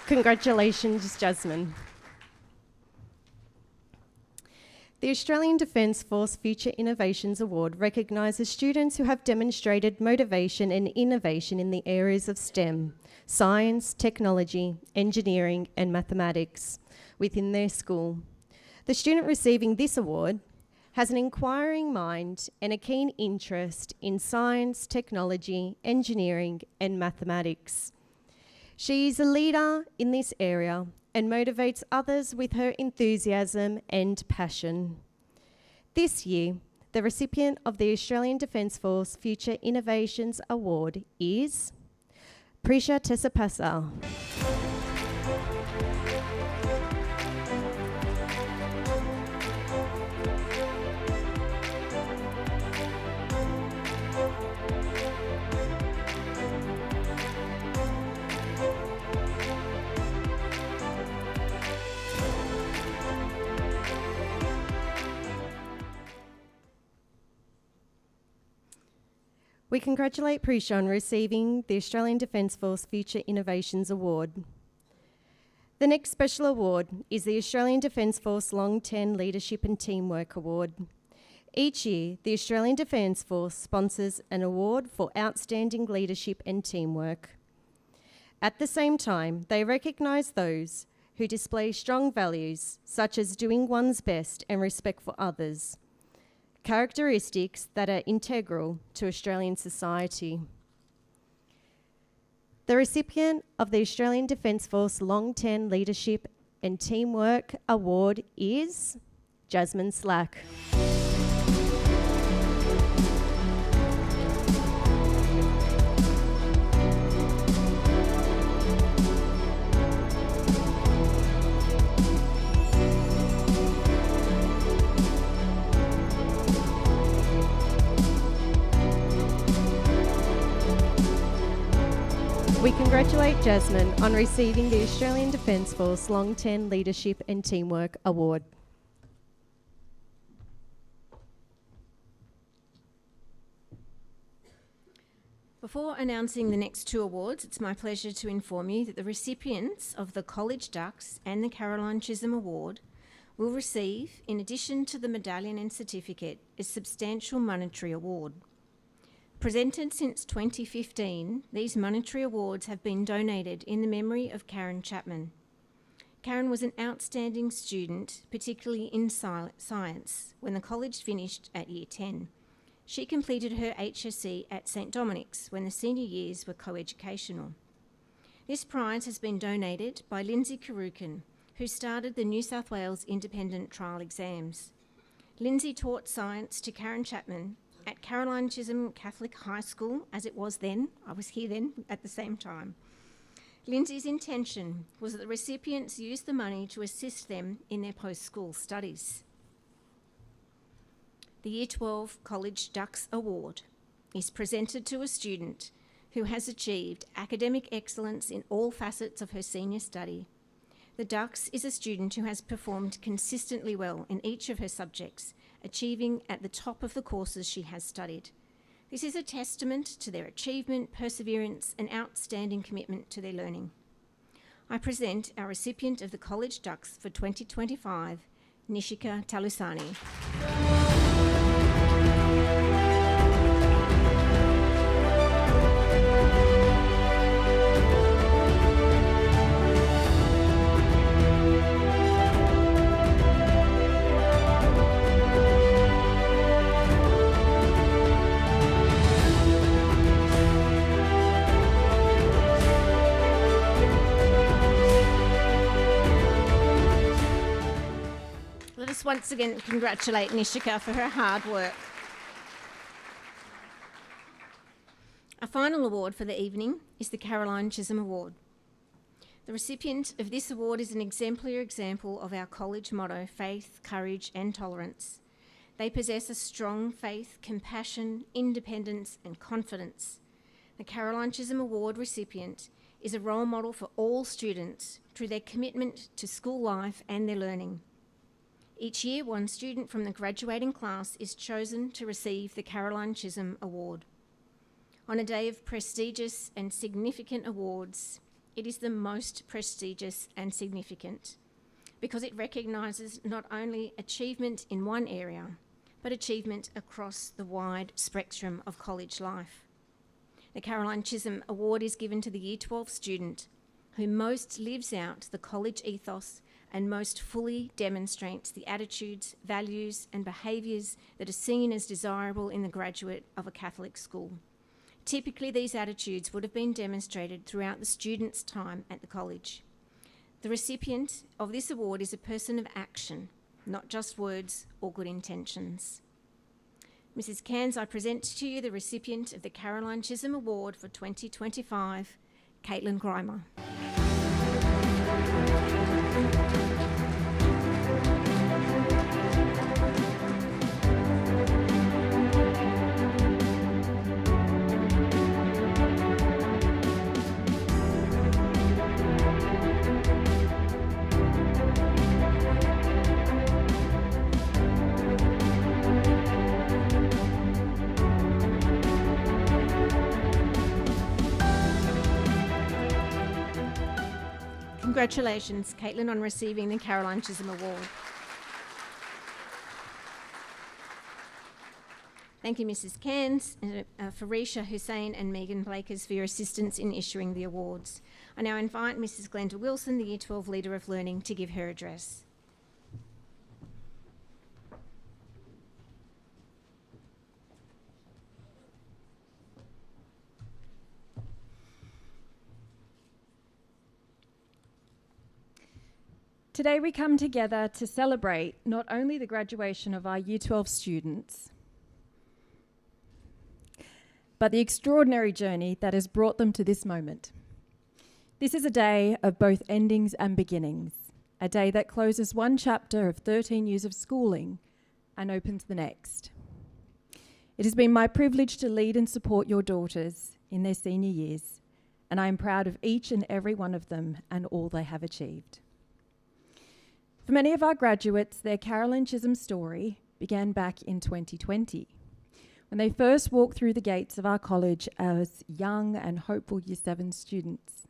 Congratulations, Jasmine. The Australian Defence Force Future Innovations Award recognises students who have demonstrated motivation and innovation in the areas of STEM, science, technology, engineering and mathematics within their school. The student receiving this award has an inquiring mind and a keen interest in science, technology, engineering and mathematics. She is a leader in this area and motivates others with her enthusiasm and passion. This year, the recipient of the Australian Defence Force Future Innovations Award is Prisha Tesapasa. We congratulate Prisha on receiving the Australian Defence Force Future Innovations Award. The next special award is the Australian Defence Force Long 10 Leadership and Teamwork Award. Each year, the Australian Defence Force sponsors an award for outstanding leadership and teamwork. At the same time, they recognise those who display strong values, such as doing one's best and respect for others, characteristics that are integral to Australian society. The recipient of the Australian Defence Force Long 10 Leadership and Teamwork Award is Jasmine Slack. We congratulate Jasmine on receiving the Australian Defence Force Long 10 Leadership and Teamwork Award. Before announcing the next two awards, it's my pleasure to inform you that the recipients of the College Ducks and the Caroline Chisholm Award will receive, in addition to the medallion and certificate, a substantial monetary award. Presented since 2015, these monetary awards have been donated in the memory of Karen Chapman. Karen was an outstanding student, particularly in science, when the college finished at Year 10. She completed her HSC at St Dominic's when the senior years were co-educational. This prize has been donated by Lindsay Karukin, who started the New South Wales Independent Trial Exams. Lindsay taught science to Karen Chapman at Caroline Chisholm Catholic High School, as it was then. I was here then at the same time. Lindsay's intention was that the recipients use the money to assist them in their post-school studies. The Year 12 College Ducks Award is presented to a student who has achieved academic excellence in all facets of her senior study. The Ducks is a student who has performed consistently well in each of her subjects, achieving at the top of the courses she has studied. This is a testament to their achievement, perseverance, and outstanding commitment to their learning. I present our recipient of the College Ducks for 2025, Nishika Talusani. Let us once again congratulate Nishika for her hard work. Our final award for the evening is the Caroline Chisholm Award. The recipient of this award is an exemplary example of our college motto, faith, courage and tolerance. They possess a strong faith, compassion, independence and confidence. The Caroline Chisholm Award recipient is a role model for all students through their commitment to school life and their learning. Each year, one student from the graduating class is chosen to receive the Caroline Chisholm Award. On a day of prestigious and significant awards, it is the most prestigious and significant because it recognises not only achievement in one area, but achievement across the wide spectrum of college life. The Caroline Chisholm Award is given to the Year 12 student who most lives out the college ethos and most fully demonstrates the attitudes, values and behaviours that are seen as desirable in the graduate of a Catholic school. Typically, these attitudes would have been demonstrated throughout the student's time at the college. The recipient of this award is a person of action, not just words or good intentions. Mrs. Cairns, I present to you the recipient of the Caroline Chisholm Award for 2025, Caitlin Grimer. Congratulations, Caitlin, on receiving the Caroline Chisholm Award. Thank you, Mrs. Cairns, Farisha Hussain and Megan Blakers for your assistance in issuing the awards. I now invite Mrs. Glenda Wilson, the Year 12 Leader of Learning, to give her address. Today we come together to celebrate not only the graduation of our Year 12 students, but the extraordinary journey that has brought them to this moment. This is a day of both endings and beginnings, a day that closes one chapter of 13 years of schooling and opens the next. It has been my privilege to lead and support your daughters in their senior years, and I am proud of each and every one of them and all they have achieved. For many of our graduates, their Caroline Chisholm story began back in 2020, when they first walked through the gates of our college as young and hopeful Year 7 students.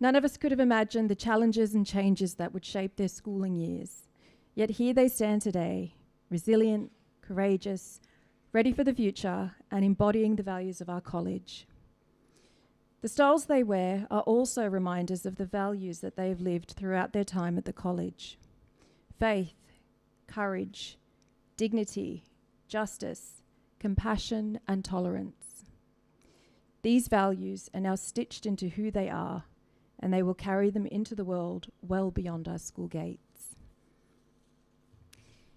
None of us could have imagined the challenges and changes that would shape their schooling years, yet here they stand today, resilient, courageous, ready for the future, and embodying the values of our college. The styles they wear are also reminders of the values that they have lived throughout their time at the college. Faith, courage, dignity, justice, compassion and tolerance. These values are now stitched into who they are, and they will carry them into the world well beyond our school gates.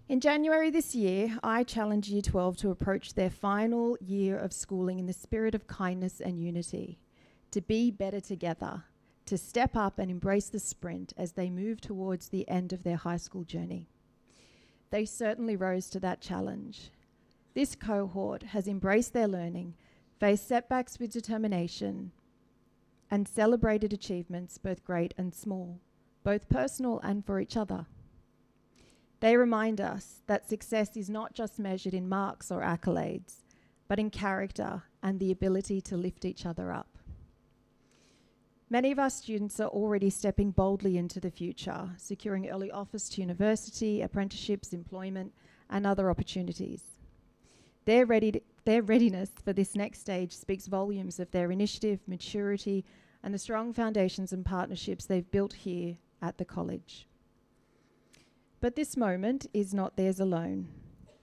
In January this year, I challenged Year 12 to approach their final year of schooling in the spirit of kindness and unity, to be better together, to step up and embrace the sprint as they move towards the end of their high school journey. They certainly rose to that challenge. This cohort has embraced their learning, faced setbacks with determination, and celebrated achievements both great and small, both personal and for each other. They remind us that success is not just measured in marks or accolades, but in character and the ability to lift each other up. Many of our students are already stepping boldly into the future, securing early offers to university, apprenticeships, employment, and other opportunities. Their readiness for this next stage speaks volumes of their initiative, maturity, and the strong foundations and partnerships they've built here at the college. But this moment is not theirs alone.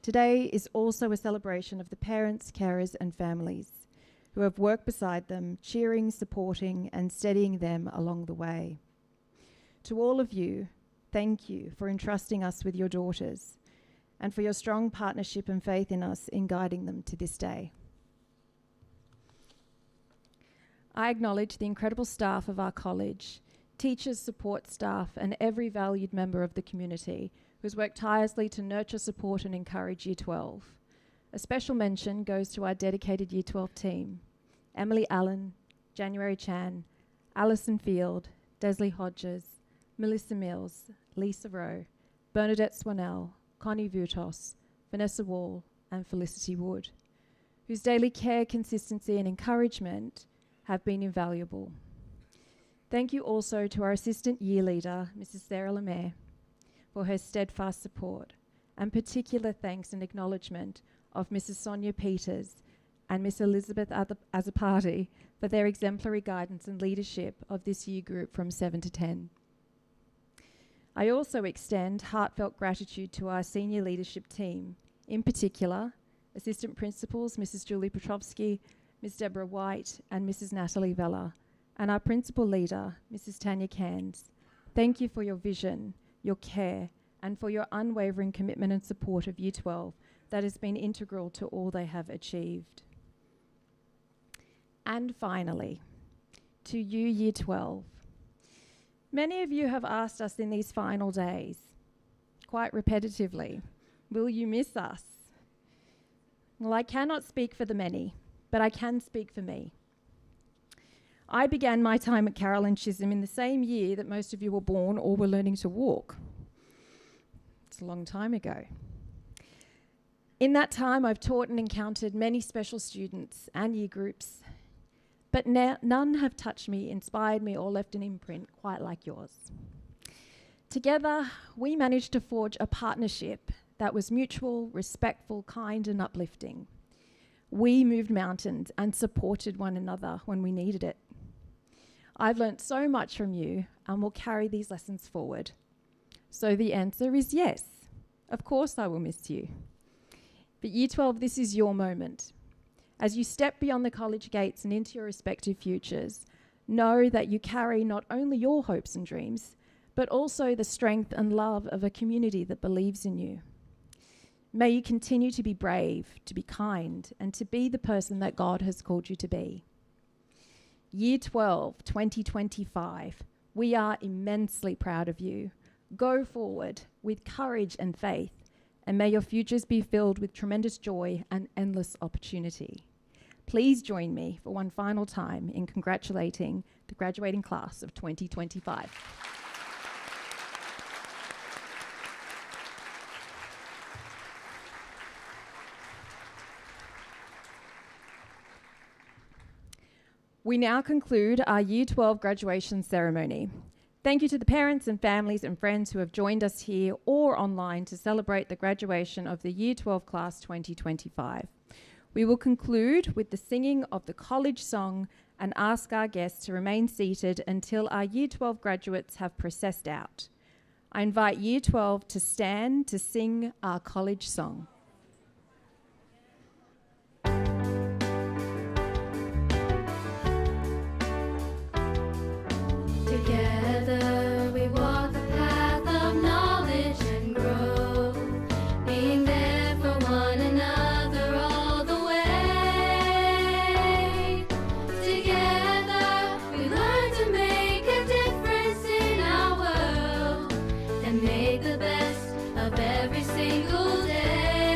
Today is also a celebration of the parents, carers, and families who have worked beside them, cheering, supporting, and steadying them along the way. To all of you, thank you for entrusting us with your daughters and for your strong partnership and faith in us in guiding them to this day. I acknowledge the incredible staff of our college, teachers, support staff, and every valued member of the community who's worked tirelessly to nurture, support, and encourage Year 12. A special mention goes to our dedicated Year 12 team: Emily Allen, January Chan, Alison Field, Desley Hodges, Melissa Mills, Lisa Rowe, Bernadette Swanell, Connie Vutos, Vanessa Wall, and Felicity Wood, whose daily care, consistency, and encouragement have been invaluable. Thank you also to our Assistant Year Leader, Mrs. Sarah Lemaire, for her steadfast support, and particular thanks and acknowledgement of Mrs. Sonia Peters and Miss Elizabeth Azapati for their exemplary guidance and leadership of this year group from 7 to 10. I also extend heartfelt gratitude to our senior leadership team, in particular, Assistant Principals Mrs. Julie Petrovsky, Ms. Deborah White, and Mrs. Natalie Vella, and our Principal Leader, Mrs. Tanya Cairns. Thank you for your vision, your care, and for your unwavering commitment and support of Year 12 that has been integral to all they have achieved. And finally, to you, Year 12. Many of you have asked us in these final days, quite repetitively, will you miss us? Well, I cannot speak for the many, but I can speak for me. I began my time at Caroline Chisholm in the same year that most of you were born or were learning to walk. It's a long time ago. In that time, I've taught and encountered many special students and year groups, but none have touched me, inspired me, or left an imprint quite like yours. Together, we managed to forge a partnership that was mutual, respectful, kind, and uplifting. We moved mountains and supported one another when we needed it. I've learnt so much from you and will carry these lessons forward. So the answer is yes. Of course I will miss you. But Year 12, this is your moment. As you step beyond the college gates and into your respective futures, know that you carry not only your hopes and dreams, but also the strength and love of a community that believes in you. May you continue to be brave, to be kind, and to be the person that God has called you to be. Year 12, 2025, we are immensely proud of you. Go forward with courage and faith, and may your futures be filled with tremendous joy and endless opportunity. Please join me for one final time in congratulating the graduating class of 2025. We now conclude our Year 12 graduation ceremony. Thank you to the parents and families and friends who have joined us here or online to celebrate the graduation of the Year 12 class 2025. We will conclude with the singing of the college song and ask our guests to remain seated until our Year 12 graduates have processed out. I invite Year 12 to stand to sing our college song. Together we walk the path of knowledge and growth, being there for one another all the way. Together we learn to make a difference in our world and make the best of every single day.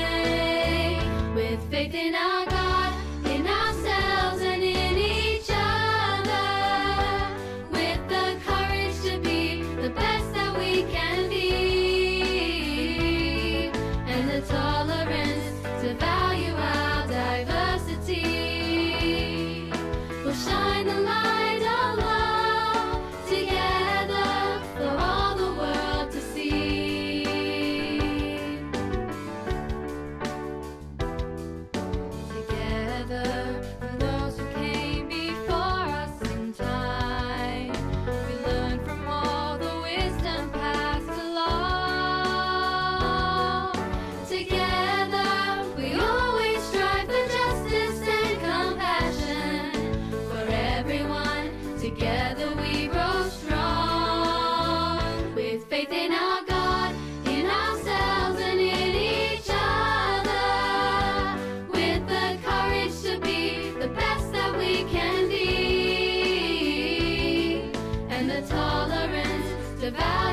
the valley.